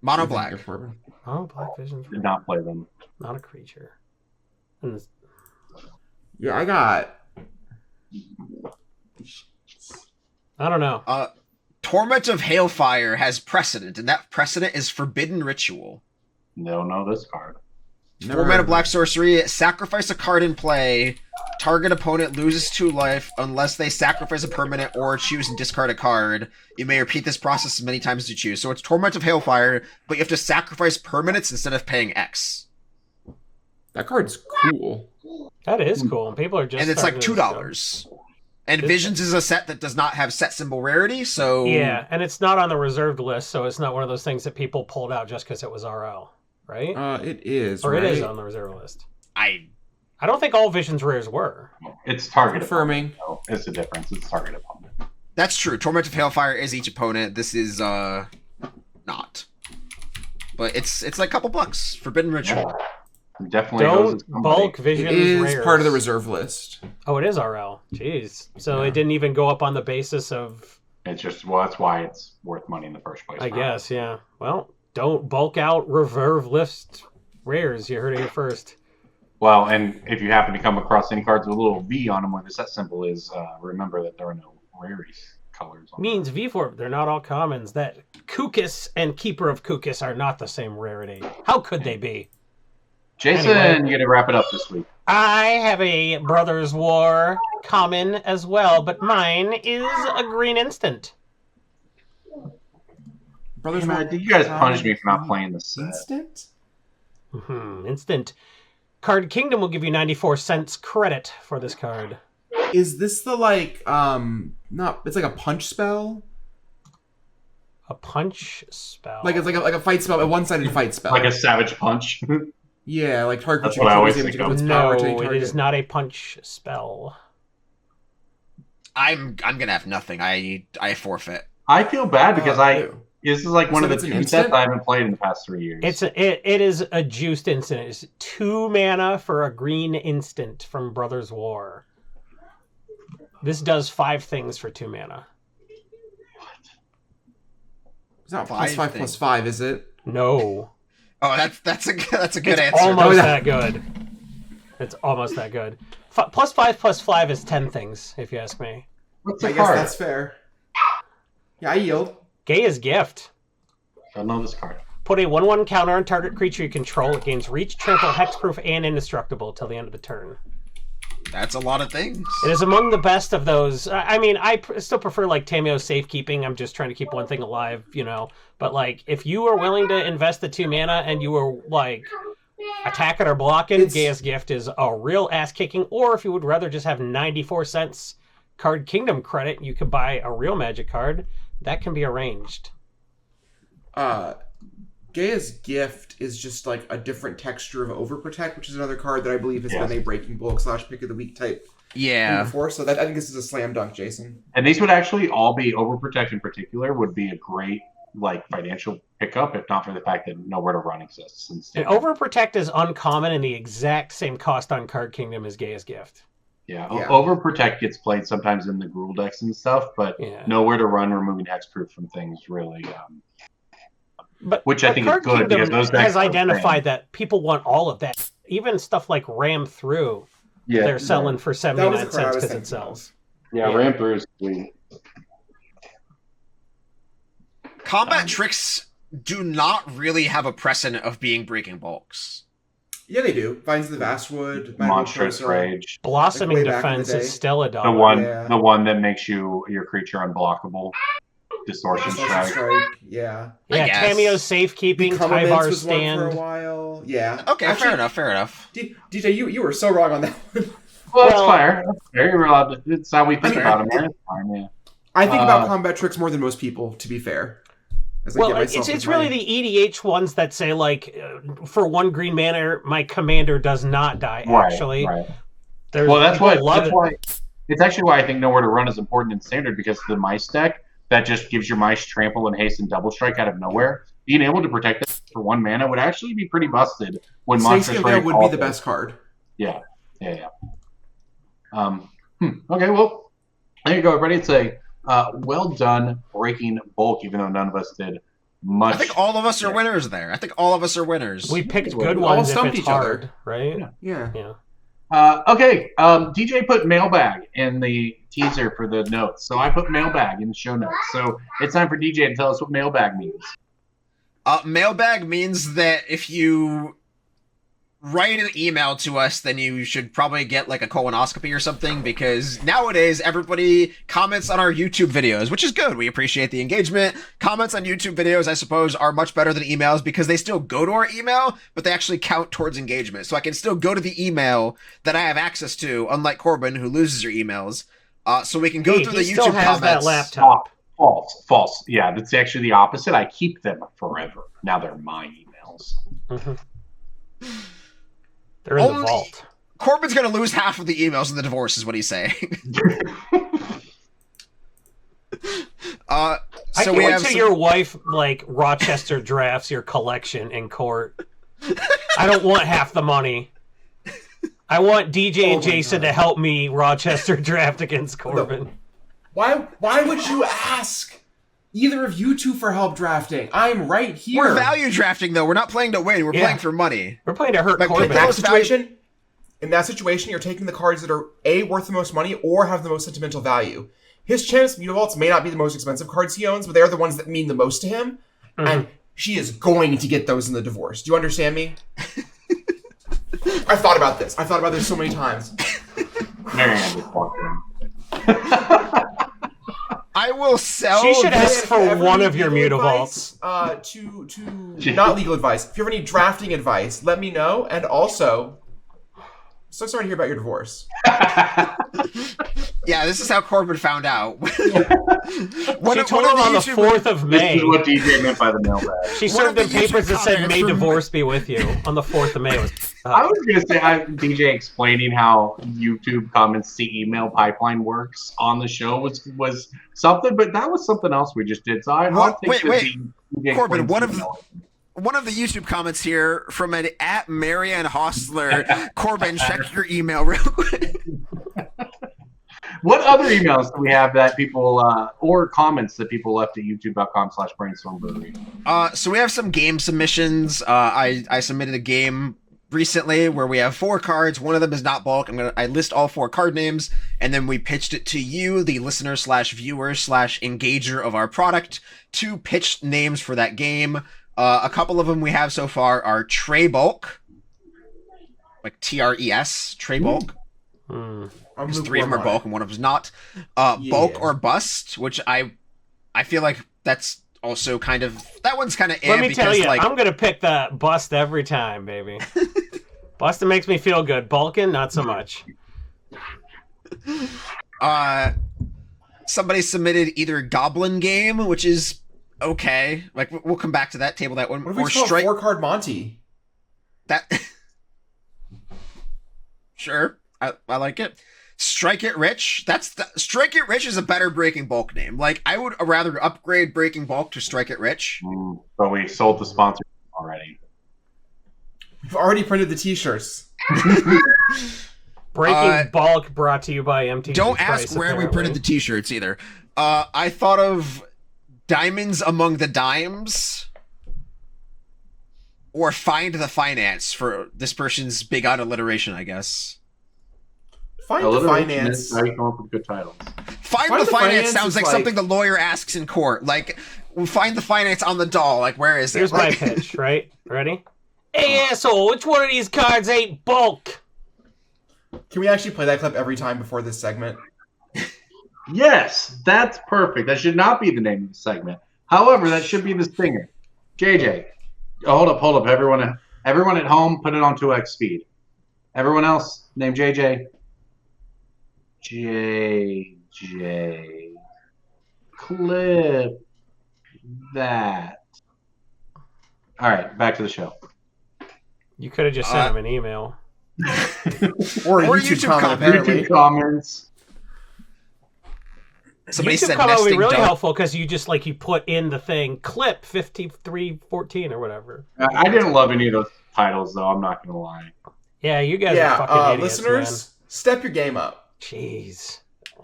Mono I black. think, Corbin. Oh, Black Vision's rare. Did not play them. Not a creature. And this- Yeah, I got. I don't know. Torment of Hailfire has precedent, and that precedent is Forbidden Ritual. No, this card. 4 mana black sorcery, sacrifice a card in play, target opponent loses 2 life unless they sacrifice a permanent or choose and discard a card. You may repeat this process as many times as you choose. So it's Torment of Hailfire, but you have to sacrifice permanents instead of paying X. That card's cool. That is cool. And people are just And it's like starting to $2. And Visions is a set that does not have set symbol rarity, so... Yeah, and it's not on the reserved list, so it's not one of those things that people pulled out just because it was RL, right? It is, Or right? it is on the reserve list. I don't think all Visions rares were. It's target Confirming. opponent. No, it's the difference. It's target opponent. That's true. Torment of Hailfire is each opponent. This is, not. But it's like a couple bucks. Forbidden Ritual. Definitely goes as Don't somebody. bulk Visions It is rares. part of the reserve list. Oh, it is RL. Jeez. So Yeah. it didn't even go up on the basis of... It's just, well, that's why it's worth money in the first place. I guess, yeah. Well, don't bulk out reserve list rares. You heard it here first. Well, and if you happen to come across any cards with a little V on them where the set symbol is, remember that there are no rarities colors on them. Means V4, they're not all commons. That Kukis and Keeper of Kukis are not the same rarity. How could they be? Jason, Anyway. you got to wrap it up this week. I have a Brothers War common as well, but mine is a green instant. Brothers Hey, man, War did you guys Common punish me for not playing this set? Instant? Instant. Card Kingdom will give you 94 cents credit for this card. Is this the not? It's like a punch spell. A punch spell. Like it's like a fight spell, a one-sided fight spell. Like a Savage Punch. Yeah, like target That's creature what I always controls think damage of. its No, power to any it target. is not a punch spell. I'm gonna have nothing. I forfeit. I feel bad because this is like one So of the it's an 2 instant? sets I haven't played in the past 3 years. It is a juiced instant. It's 2 mana for a green instant from Brothers War. This does 5 things for 2 mana. It's not Five +5/+5, is it? No. Oh, that's a good It's answer. almost that good. It's almost that good. +5/+5 is 10 things, if you ask me. What's I the guess card? that's fair. Yeah, I yield. Gaia's Gift. Don't know this card. Put a 1/1 counter on target creature you control. It gains reach, trample, hexproof, and indestructible till the end of the turn. That's a lot of things. It is among the best of those. I mean, I still prefer like Tameo's safekeeping. I'm just trying to keep one thing alive, you know. But like, if you are willing to invest the 2 mana and you are like attacking or blocking, Gaia's Gift is a real ass kicking. Or if you would rather just have 94 cents Card Kingdom credit, you could buy a real Magic card that can be arranged. Gaia's Gift is just like a different texture of Overprotect, which is another card that I believe has been a Breaking Bulk / Pick of the Week type. Yeah. Before, so that I think this is a slam dunk, Jason. And these would actually all be Overprotect in particular would be a great financial pickup, if not for the fact that Nowhere to Run exists. And Overprotect is uncommon and the exact same cost on Card Kingdom as Gaia's Gift. Yeah. Overprotect gets played sometimes in the Gruul decks and stuff, but Nowhere to Run, removing hexproof from things really, which I think is good because those decks has identified that people want all of that. Even stuff like Ram Through, they're selling for 79 cents because it sells. Yeah, Ram Through is sweet. Combat Tricks do not really have a precedent of being Breaking Bulks. Yeah, they do. Vines of the Vastwood, Monstrous Rage, Blossoming Defense is still a dollar. The one that makes your creature unblockable. Distortion Strike. Yeah, Tameo's Safekeeping, Tyvar Stand. For a while. Yeah. Okay, actually, fair enough. DJ, you were so wrong on that one. Well, that's fair. That's very allowed. It's how we think about them. I think about Combat Tricks more than most people, to be fair. It's really the EDH ones that say, like, for 1 green mana, my commander does not die, actually. Right. That's why it's actually why I think Nowhere to Run is important in Standard, because the Mice deck that just gives your Mice trample and haste and double strike out of nowhere, being able to protect it for 1 mana would actually be pretty busted when Monstrous Rage would be the best card. Yeah. Okay, well, there you go, everybody. It's a well done breaking bulk, even though none of us did much. I think all of us are winners there. We picked good ones if it's hard, right? Yeah. Okay, DJ put Mailbag in the teaser for the notes, so I put Mailbag in the show notes. So it's time for DJ to tell us what Mailbag means. Mailbag means that if you write an email to us, then you should probably get like a colonoscopy or something, because nowadays everybody comments on our YouTube videos, which is good. We appreciate the engagement. Comments on YouTube videos, I suppose, are much better than emails because they still go to our email, but they actually count towards engagement. So I can still go to the email that I have access to, unlike Corbin, who loses your emails. So we can go through the YouTube still has comments. That laptop. False. Yeah, that's actually the opposite. I keep them forever. Now they're my emails. Mm-hmm. They're in the vault. Corbin's going to lose half of the emails in the divorce, is what he's saying. I can't wait till your wife, like, Rochester drafts your collection in court. I don't want half the money. I want DJ and Jason to help me Rochester draft against Corbin. No. Why would you ask either of you two for help drafting? I'm right here. We're value drafting, though. We're not playing to win. We're playing for money. We're playing to hurt Corbin. In that situation, you're taking the cards that are A, worth the most money, or have the most sentimental value. His Chance Mutavaults may not be the most expensive cards he owns, but they're the ones that mean the most to him. Mm-hmm. And she is going to get those in the divorce. Do you understand me? I've thought about this. I've thought about this so many times. I will sell. She should ask for one of your Mutavaults. To not legal advice. If you have any drafting advice, let me know. And also, so sorry to hear about your divorce. Yeah, this is how Corbin found out. She told him on the 4th of May. This is what DJ meant by the mailbag. She served in papers that said, "May divorce be with you." On the 4th of May. I was going to say, DJ explaining how YouTube comments to email pipeline works on the show was something, but that was something else we just did. So I wait. Corbin, one of the YouTube comments here from an @Marianne Hostler. Corbin, check your email real quick. What other emails do we have that people, or comments that people left at youtube.com/Brainstorm Brewery? So we have some game submissions. I submitted a game recently where we have 4 cards. One of them is not bulk. I list all 4 card names, and then we pitched it to you, the listener/viewer/engager of our product, to pitch names for that game. A couple of them we have so far are Trey Bulk, like TRES, Trey Bulk. Because 3 of them are bulk and 1 of them is not. Bulk or bust, which I feel like that's also kind of that one's kind of. Let me tell you, like, I'm gonna pick the bust every time, baby. Boston makes me feel good. Balkan, not so much. Somebody submitted either Goblin Game, which is okay. Like we'll come back to that. Table that one. What if we call it 4-card Monty? That. Sure, I like it. Strike It Rich. Strike It Rich is a better Breaking Bulk name. Like I would rather upgrade Breaking Bulk to Strike It Rich. But we sold the sponsor already. We've already printed the T-shirts. Breaking Bulk brought to you by MTG. Don't ask where we printed the T-shirts either. I thought of Diamonds Among the Dimes or Find the Finance for this person's big on alliteration, I guess. Find the Finance. How you come up with good titles? Find the Finance sounds like something the lawyer asks in court. Like, find the finance on the doll. Like, where is it? Here's my pitch, right? Ready? Hey, asshole, which one of these cards ain't bulk? Can we actually play that clip every time before this segment? Yes, that's perfect. That should not be the name of the segment. However, that should be the stinger. JJ, hold up. Everyone at home, put it on 2x speed. Everyone else, name JJ. JJ. Clip that. All right, back to the show. You could have just sent him an email. or a YouTube comment, apparently. YouTube comments. Somebody YouTube said comment would be really dump. helpful because you just you put in the thing clip 5314 or whatever. I didn't love any of those titles though. I'm not gonna lie. Yeah, you guys are fucking idiots, listeners, man. step your game up. Jeez.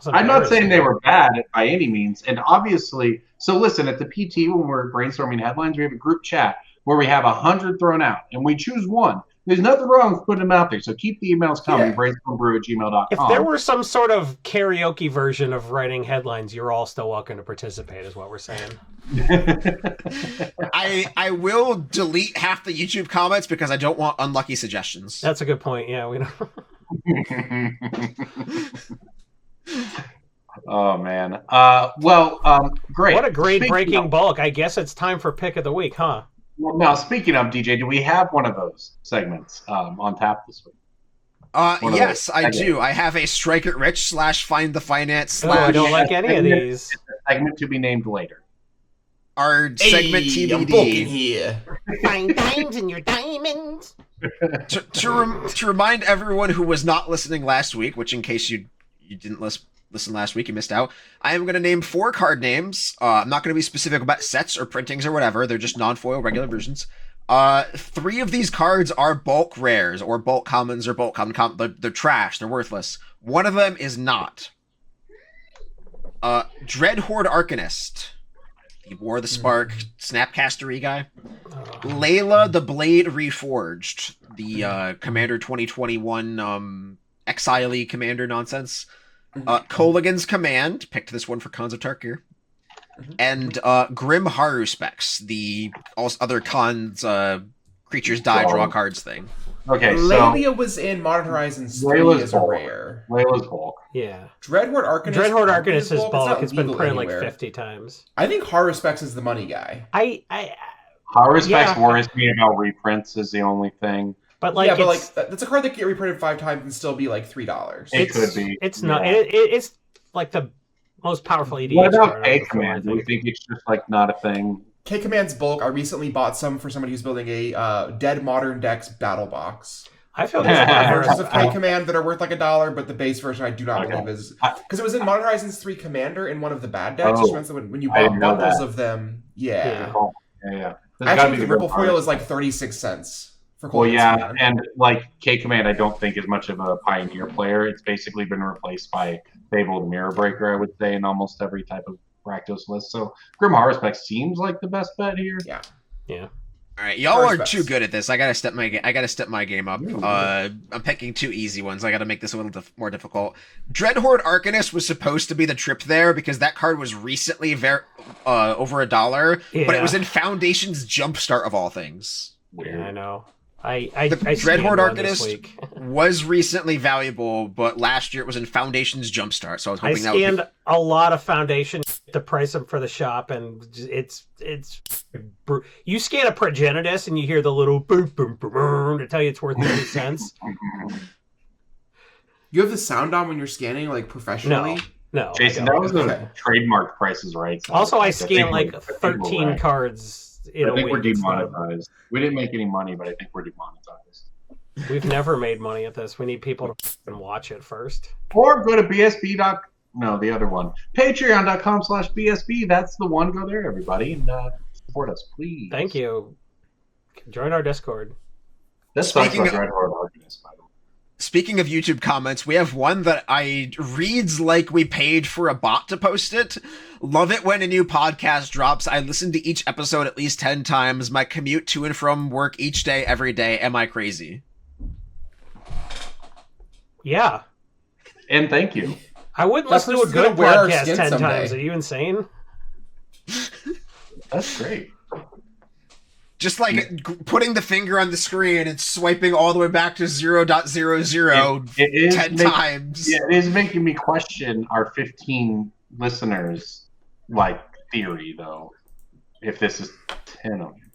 I'm not saying they were bad by any means, and obviously. So listen, at the PT when we're brainstorming headlines, we have a group chat where we have 100 thrown out, and we choose one. There's nothing wrong with putting them out there, so keep the emails coming. Brainstormbrew@gmail.com. If there were some sort of karaoke version of writing headlines, you're all still welcome to participate, is what we're saying. I will delete half the YouTube comments because I don't want unlucky suggestions. That's a good point. Yeah, we know. Oh man. Great. What a great breaking bulk. I guess it's time for pick of the week, huh? Well, now, speaking of DJ, do we have one of those segments on tap this week? Yes, I do. I have a Strike It Rich / Find the Finance / I don't like any of these. Segment to be named later. Our segment TBD. I'm bulking here. Find dimes in your diamonds. To remind everyone who was not listening last week, which in case you didn't listen last week, you missed out. I am going to name 4 card names. I'm not going to be specific about sets or printings or whatever. They're just non-foil regular versions. 3 of these cards are bulk rares or bulk commons or bulk common. They're trash. They're worthless. One of them is not. Dreadhorde Arcanist. The War of the Spark Snapcastery guy. Layla the Blade Reforged. The Commander 2021 Exile Commander nonsense. Kolaghan's Command, picked this one for Khans of Tarkir, and Grim Haruspex, the other Khans creatures die, draw cards thing. Okay, so Lalia was in Modern Horizons 3 as a rare. Layla's bulk. Yeah. Dreadhorde Arcanist. Dreadhorde Arcanist is bulk. It's been printed anywhere. like 50 times. I think Haruspex is the money guy. Haruspex worries me about reprints is the only thing. But that's a card that can get reprinted 5 times and still be like $3. It could be. It's not. It's like the most powerful EDH. What about K Command? Do we think it's just not a thing? K Command's bulk. I recently bought some for somebody who's building a Dead Modern Decks battle box. I feel there's a lot of versions of K Command that are worth like $1, but the base version I do not believe is because it was in Modern Horizons 3 Commander in one of the bad decks. Which means that when you bought bundles of them, Yeah. Actually, the Ripple Foil is like 36 cents. Well, yeah, and K Command, I don't think is much of a pioneer player. It's basically been replaced by Fabled Mirror Breaker, I would say, in almost every type of Rakdos list. So Grim Haruspex seems like the best bet here. Yeah. All right, y'all are too good at this. I gotta step my game up. I'm picking 2 easy ones. I gotta make this a little more difficult. Dreadhorde Arcanist was supposed to be the trip there because that card was recently over $1, but it was in Foundation's Jumpstart of all things. Yeah, I know. The Dreadhorde Arcanist was recently valuable, but last year it was in Foundation's Jumpstart, so I was hoping that would scanned a lot of Foundation to price them for the shop, and it's you scan a Progenitus and you hear the little boom boom boom to tell you it's worth 30 cents. You have the sound on when you're scanning, like professionally? No. Jason, that was the trademark Prices Right. Also, I scan like 13 cards in a week. I think we're demonetized. We didn't make any money, but I think we're demonetized. We've never made money at this. We need people to watch it first. Or go to BSB. No, the other one. Patreon.com/BSB. That's the one. Go there, everybody, and support us, please. Thank you. Join our Discord. This sucks like Red Horde Arcanist, by the way. Speaking of YouTube comments, we have one that I reads like we paid for a bot to post it. Love it when a new podcast drops. I listen to each episode at least 10 times. My commute to and from work each day, every day. Am I crazy? Yeah. And thank you. I wouldn't listen to a good podcast 10 times. Are you insane? That's great. Just like putting the finger on the screen and swiping all the way back to 0.00 10 times. Yeah, it is making me question our 15 listeners, like, theory, though. If this is 10 of them.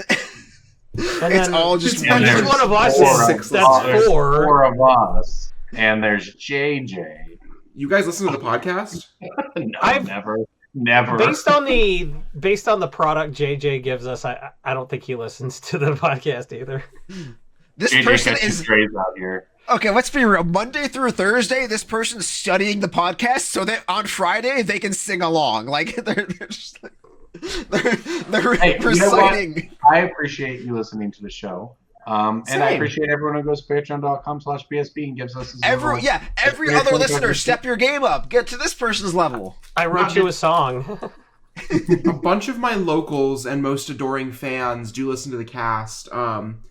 It's all just one of us. That's 4. 4 of us. And there's JJ. You guys listen to the podcast? No, never. Based on the product JJ gives us, I don't think he listens to the podcast either. This JJ person is out here. Okay, let's be real. Monday through Thursday, this person's studying the podcast so that on Friday they can sing along. Like they're just like, they're reciting. You know I appreciate you listening to the show. And I appreciate everyone who goes to patreon.com/BSB and gives us his every other listener, step your game up. Get to this person's level. I wrote you a song. A bunch of my locals and most adoring fans do listen to the cast. And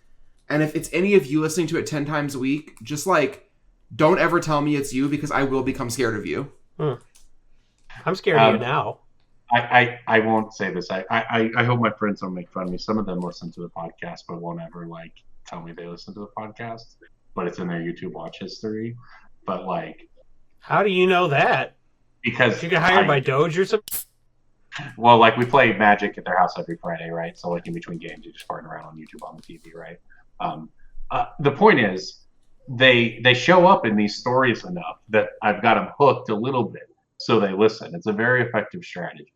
if it's any of you listening to it 10 times a week, just like, don't ever tell me it's you because I will become scared of you. I'm scared of you now. I won't say this. I hope my friends don't make fun of me. Some of them listen to the podcast, but won't ever like tell me they listen to the podcast. But it's in their YouTube watch history. But like, how do you know that? Because you get hired by Doge or something. Well, like we play Magic at their house every Friday, right? So like in between games, you just fart around on YouTube on the TV, right? The point is, they show up in these stories enough that I've got them hooked a little bit, so they listen. It's a very effective strategy.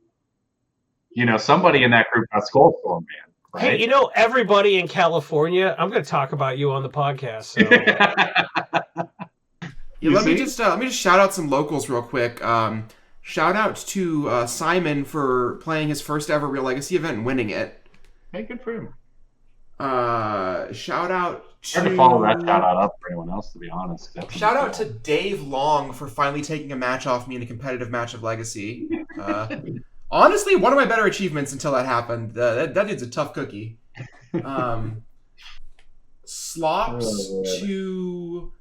You know, somebody in that group got Skullstorm, man. Right? Hey, you know, everybody in California, I'm going to talk about you on the podcast. So. Let me just shout out some locals real quick. Shout out to Simon for playing his first ever Real Legacy event and winning it. Hey, good for him. Shout out to... Hard to follow that shout out up for anyone else, to be honest. Shout out to Dave Long for finally taking a match off me in a competitive match of Legacy. Honestly, one of my better achievements until that happened. That dude's a tough cookie. Slops to...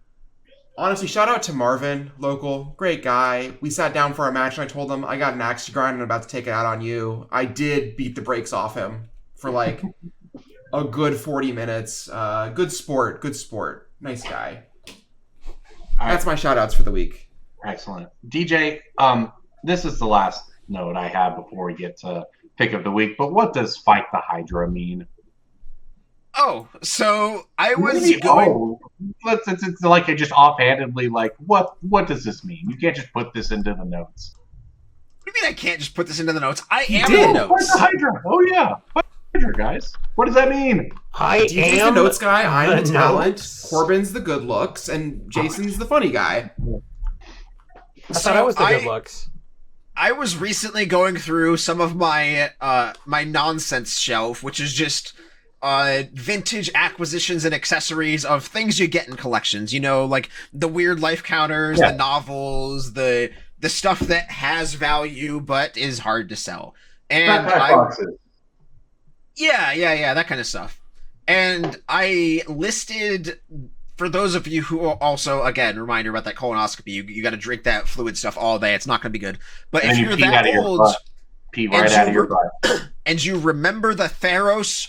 Honestly, shout out to Marvin, local, great guy. We sat down for our match and I told him, I got an axe to grind and I'm about to take it out on you. I did beat the brakes off him for like a good 40 minutes. Good sport. Nice guy. That's my shout outs for the week. Excellent. DJ, this is the last note I have before we get to pick of the week, but what does Fight the Hydra mean? Oh, so I was going... It's like just offhandedly, like, what does this mean? You can't just put this into the notes. What do you mean I can't just put this into the notes? I am the notes. Fight the Hydra. Oh, yeah. Fight the Hydra, guys. What does that mean? DJ's the notes guy, I'm the talent, Corbin's the good looks, and Jason's the funny guy. I thought I was the good looks. I was recently going through some of my my nonsense shelf, which is just vintage acquisitions and accessories of things you get in collections. You know, like the weird life counters, the novels, the stuff that has value but is hard to sell. And yeah, that kind of stuff. And I listed, for those of you who also, again, reminder about that colonoscopy, you got to drink that fluid stuff all day. It's not going to be good. But if you're that old, pee right out of your butt, and you remember the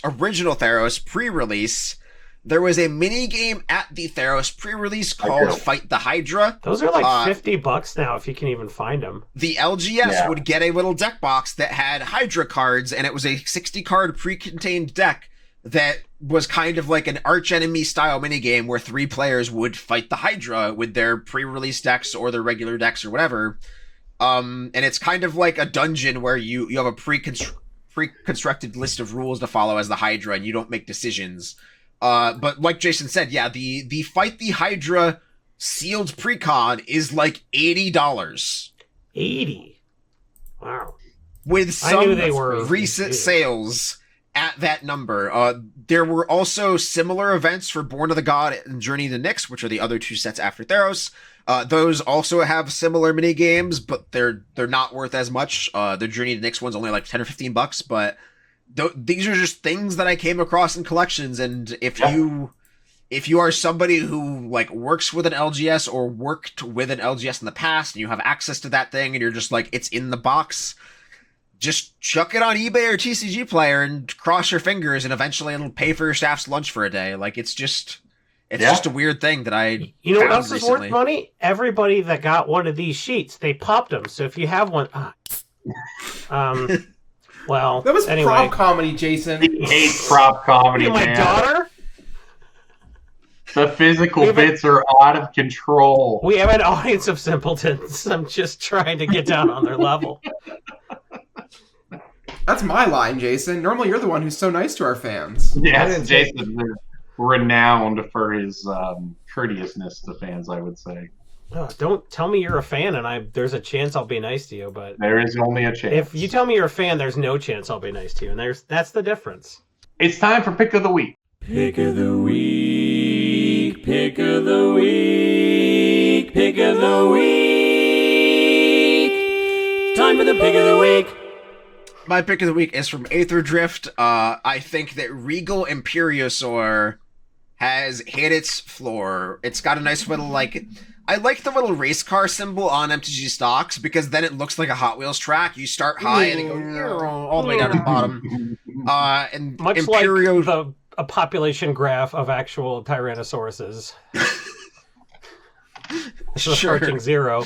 original Theros pre-release, there was a mini game at the Theros pre-release called Fight the Hydra. Those are like $50 now if you can even find them. The LGS would get a little deck box that had Hydra cards, and it was a 60-card pre-contained deck that was kind of like an archenemy style minigame where 3 players would fight the Hydra with their pre-release decks or their regular decks or whatever. And it's kind of like a dungeon where you have a pre-constructed list of rules to follow as the Hydra, and you don't make decisions. But like Jason said, the Fight the Hydra sealed precon is like $80. 80. Wow. With some recent sales at that number. There were also similar events for Born of the God and Journey to Nyx, which are the other 2 sets after Theros. Those also have similar mini games, but they're not worth as much. The Journey to Nyx one's only like $10 or $15, but these are just things that I came across in collections. And if you are somebody who like works with an LGS or worked with an LGS in the past, and you have access to that thing, and you're just like, it's in the box, just chuck it on eBay or TCG Player and cross your fingers, and eventually it'll pay for your staff's lunch for a day. Like, it's just a weird thing that I You know what else is worth money? Everybody that got one of these sheets, they popped them. So if you have one, well, that was anyway. Prop comedy, Jason. He hates prop comedy, my man. daughter. The physical bits are out of control. We have an audience of simpletons. I'm just trying to get down on their level. That's my line, Jason. Normally, you're the one who's so nice to our fans. Yes, Jason is renowned for his courteousness to fans, I would say. Oh, don't tell me you're a fan, and there's a chance I'll be nice to you. But there is only a chance. If you tell me you're a fan, there's no chance I'll be nice to you, and that's the difference. It's time for Pick of the Week. Pick of the week, pick of the week, pick of the week. Time for the pick of the week. My pick of the week is from Aether Drift. I think that Regal Imperiosaur has hit its floor. It's got a nice little, I like the little race car symbol on MTGstocks because then it looks like a Hot Wheels track. You start high and it goes all the way down to the bottom. And much like a population graph of actual Tyrannosauruses. It's approaching 0.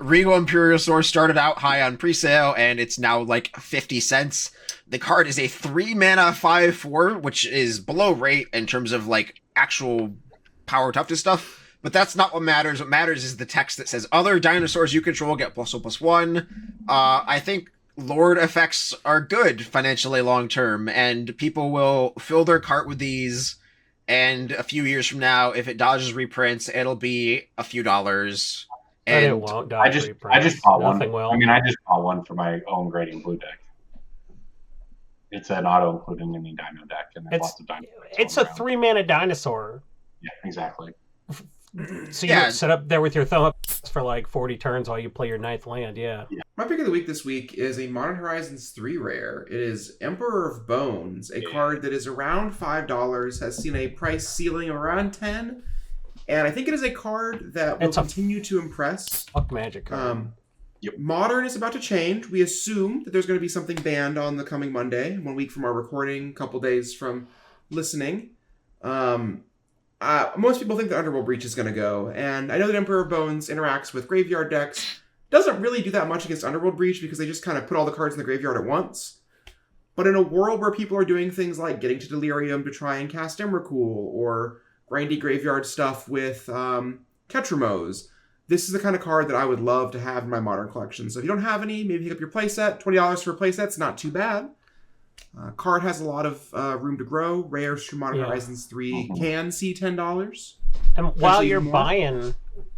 Regal Imperiosaur started out high on presale, and it's now like 50 cents. The card is a 3-mana 5/4, which is below rate in terms of like actual power toughness stuff. But that's not what matters. What matters is the text that says other dinosaurs you control get +1/+1. I think Lord effects are good financially long term, and people will fill their cart with these. And a few years from now, if it dodges reprints, it'll be a few dollars. And it won't dodge reprints. I just bought one. Will. I mean, I just bought one for my own Grading Blue deck. It's an auto-including in the Dino deck, and there's lots of dinosaurs. It's a 3-mana dinosaur. Yeah, exactly. So you sit up there with your thumb up for like 40 turns while you play your 9th land, yeah. My pick of the week this week is a Modern Horizons 3 rare. It is Emperor of Bones, a card that is around $5, has seen a price ceiling around $10, and I think it is a card that will continue to impress. Fuck magic card. Modern is about to change. We assume that there's going to be something banned on the coming Monday, 1 week from our recording, a couple days from listening. Most people think that Underworld Breach is going to go, and I know that Emperor of Bones interacts with graveyard decks. Doesn't really do that much against Underworld Breach because they just kind of put all the cards in the graveyard at once. But in a world where people are doing things like getting to Delirium to try and cast Emrakul, or grindy graveyard stuff with Ketramos, this is the kind of card that I would love to have in my Modern collection. So if you don't have any, maybe pick up your playset. $20 for a playset's not too bad. Card has a lot of room to grow. Rares from Modern Horizons 3 can see $10. And while you're buying,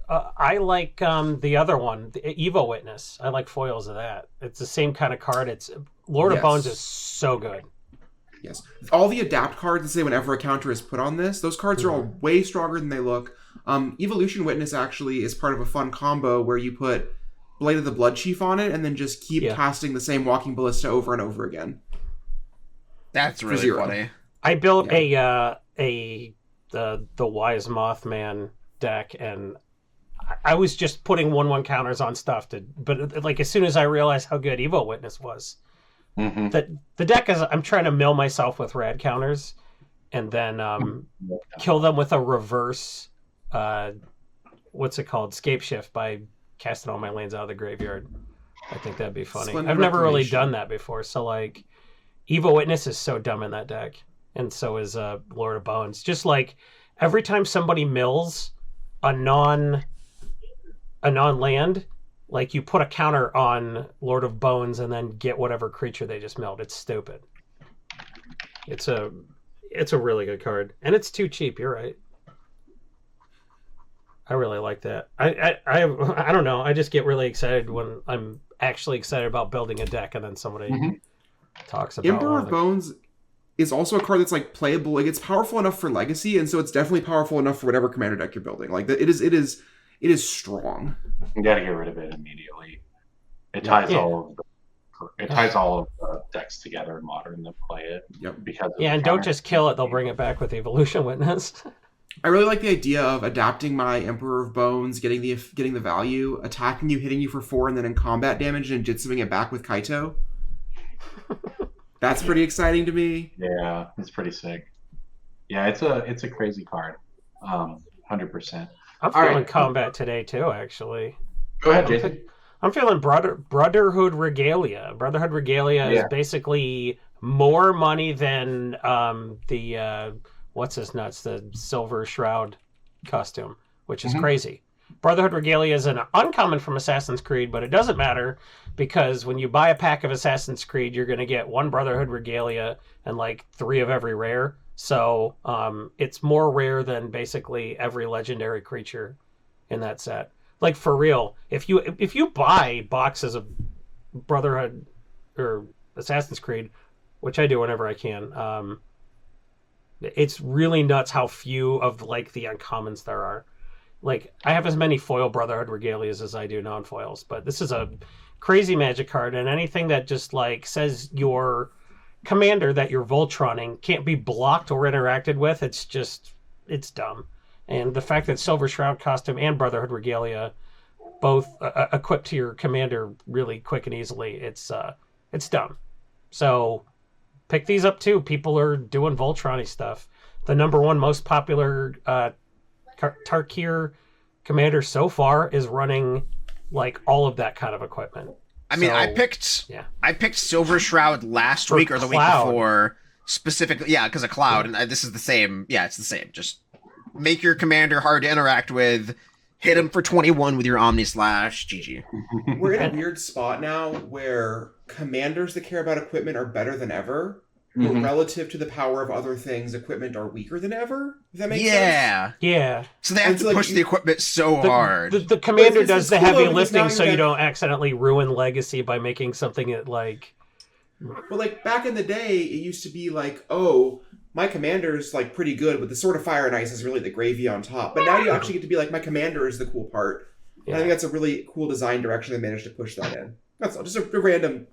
I like the other one, the Evo Witness. I like foils of that. It's the same kind of card. It's Lord of Bones is so good. Yes. All the adapt cards that say whenever a counter is put on this, those cards are all way stronger than they look. Evolution Witness actually is part of a fun combo where you put Blade of the Blood Chief on it and then just keep casting the same Walking Ballista over and over again. That's really funny. I built the Wise Mothman deck, and I was just putting 1/1 counters on stuff but like as soon as I realized how good Evo Witness was, that the deck is, I'm trying to mill myself with rad counters, and then kill them with a reverse, what's it called? Scape shift by casting all my lands out of the graveyard. I think that'd be funny. Splendid I've never really Reclamation. done that before. So like, Evil Witness is so dumb in that deck, and so is Lord of Bones. Just like every time somebody mills a non-land, like you put a counter on Lord of Bones and then get whatever creature they just milled. It's stupid. It's a really good card, and it's too cheap. You're right. I really like that. I don't know. I just get really excited when I'm actually excited about building a deck, and then somebody talks about Emperor of Bones is also a card that's like playable. Like it's powerful enough for Legacy, and so it's definitely powerful enough for whatever commander deck you're building. Like it is strong. You got to get rid of it immediately. It ties all of the decks together in Modern that play it. Yep. Because and don't just kill it. They'll bring it back with Evolution Witness. I really like the idea of adapting my Emperor of Bones, getting the value, attacking you, hitting you for 4, and then in combat damage and jitsuing it back with Kaito. That's pretty exciting to me. Yeah, it's pretty sick. Yeah, it's a crazy card. 100%. I'm feeling combat today too, actually. Go ahead, Jason. I'm feeling Brotherhood Regalia. Brotherhood Regalia is basically more money than the what's his nuts, the Silver Shroud costume, which is crazy. Brotherhood Regalia is an uncommon from Assassin's Creed, but it doesn't matter because when you buy a pack of Assassin's Creed, you're going to get 1 Brotherhood Regalia and like 3 of every rare. So it's more rare than basically every legendary creature in that set. Like for real, if you buy boxes of Brotherhood or Assassin's Creed, which I do whenever I can, it's really nuts how few of like the uncommons there are. Like I have as many foil Brotherhood Regalias as I do non-foils, but this is a crazy Magic card, and anything that just like says your commander that you're Voltroning can't be blocked or interacted with, it's dumb. And the fact that Silver Shroud costume and Brotherhood Regalia both equip to your commander really quick and easily, it's dumb. So pick these up too. People are doing Voltron-y stuff. The #1 most popular Tarkir commander so far is running like all of that kind of equipment. I mean, I picked Silver Shroud last week or the week before, specifically, because of Cloud, and this is the same. Yeah, it's the same. Just make your commander hard to interact with, hit him for 21 with your Omni Slash, GG. We're in a weird spot now where commanders that care about equipment are better than ever, but relative to the power of other things, equipment are weaker than ever. If that makes sense? Yeah. So they have to push the equipment so hard. The commander does the heavy lifting so you don't accidentally ruin Legacy by making something that like... Well, like, back in the day, it used to be like, oh, my commander's like pretty good, but the Sword of Fire and Ice is really the gravy on top. But now you actually get to be like, my commander is the cool part. And I think that's a really cool design direction they managed to push that in. That's all. Just a random,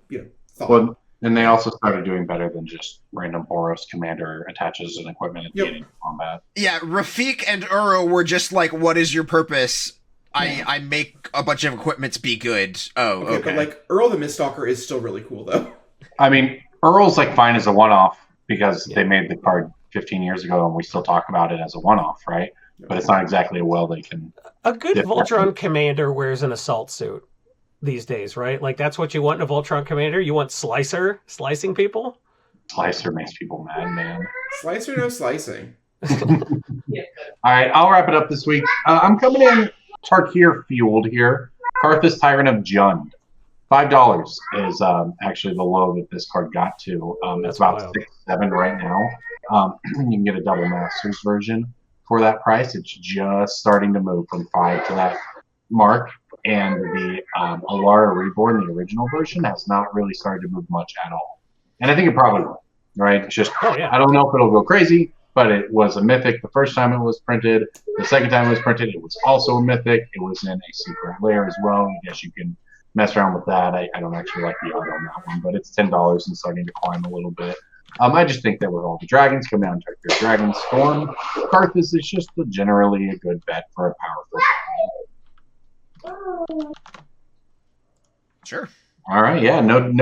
thought. Well, and they also started doing better than just random Boros commander attaches and equipment at the beginning of combat. Yeah, Rafik and Uro were just like, what is your purpose? I make a bunch of equipments be good. Oh, okay. But like, Earl the Miststalker is still really cool, though. I mean, Earl's like fine as a one-off because they made the card 15 years ago and we still talk about it as a one-off, right? But it's not exactly they can... A good Voltron commander wears an assault suit these days, right? Like, that's what you want in a Voltron commander? You want Slicer slicing people? Slicer makes people mad, man. Slicer, no slicing. All right, I'll wrap it up this week. I'm coming in Tarkir fueled here. Karthus Tyrant of Jund. $5 is actually the low that this card got to. It's about wild. 6-7 right now. You can get a double Masters version for that price. It's just starting to move from 5 to that mark. And the Alara Reborn, the original version, has not really started to move much at all. And I think it probably will, right? It's just, I don't know if it'll go crazy, but it was a mythic the first time it was printed. The second time it was printed, it was also a mythic. It was in a secret lair as well. I guess you can mess around with that. I don't actually like the art on that one, but it's $10 and starting to climb a little bit. I just think that with all the dragons coming out in Tarkir Dragon Storm, Karthus is just generally a good bet for a powerful dragon. Sure. All right, yeah, no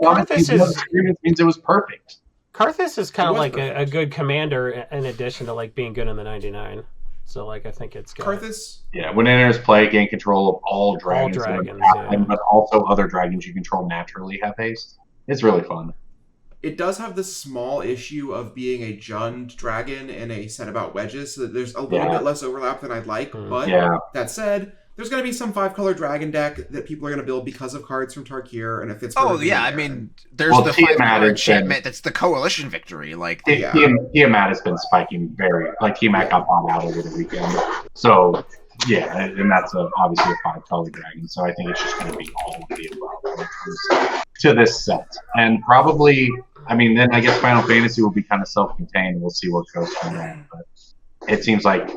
comments. It means it was perfect. Karthus is kind It of was like a perfect. good commander in addition to like being good in the 99. So like I think it's good. Karthus. Yeah, when it enters play, gain control of all dragons, dragons, but also other dragons you control naturally have haste. It's really fun. It does have the small issue of being a Jund dragon in a set about wedges, so that there's a little bit less overlap than I'd like. But that said, there's going to be some 5-color dragon deck that people are going to build because of cards from Tarkir, and if it's I mean, there's the 5-color enchantment that's the coalition victory. Like, Tiamat has been spiking Tiamat got bought out over the weekend. So, yeah, and that's obviously a 5-color dragon. So I think it's just going to be all of the above when it comes to this set. And probably, I mean, then I guess Final Fantasy will be kind of self-contained. We'll see what goes from there. But it seems like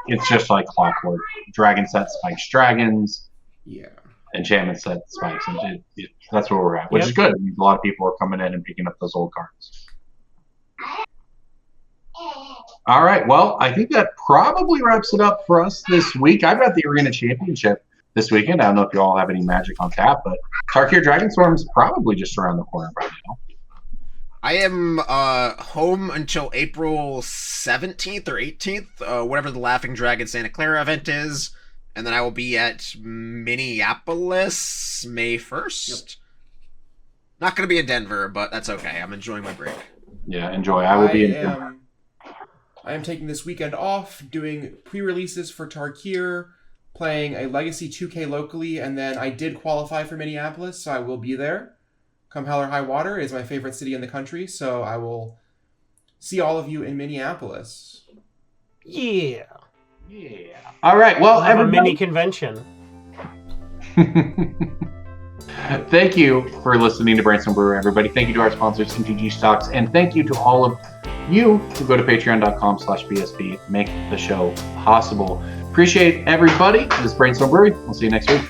it's just like clockwork. Dragon set spikes dragons. Yeah. Enchantment set spikes. And that's where we're at, which is good. I mean, a lot of people are coming in and picking up those old cards. All right. Well, I think that probably wraps it up for us this week. I've got the Arena Championship this weekend. I don't know if you all have any Magic on tap, but Tarkir Dragonstorm is probably just around the corner right now. I am home until April 17th or 18th, whatever the Laughing Dragon Santa Clara event is. And then I will be at Minneapolis May 1st. Yep. Not going to be in Denver, but that's okay. I'm enjoying my break. Yeah, enjoy. I will be in Denver. I am taking this weekend off, doing pre-releases for Tarkir, playing a Legacy 2K locally, and then I did qualify for Minneapolis, so I will be there. Come hell or high water. It is my favorite city in the country, so I will see all of you in Minneapolis. Yeah. Yeah. All right. Well, we'll have a mini convention. Thank you for listening to Brainstorm Brewery, everybody. Thank you to our sponsors, MTGstocks, and thank you to all of you who go to patreon.com/BSB to make the show possible. Appreciate everybody. This is Brainstorm Brewery. We'll see you next week.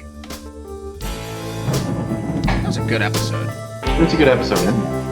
That was a good episode. It's a good episode, isn't it?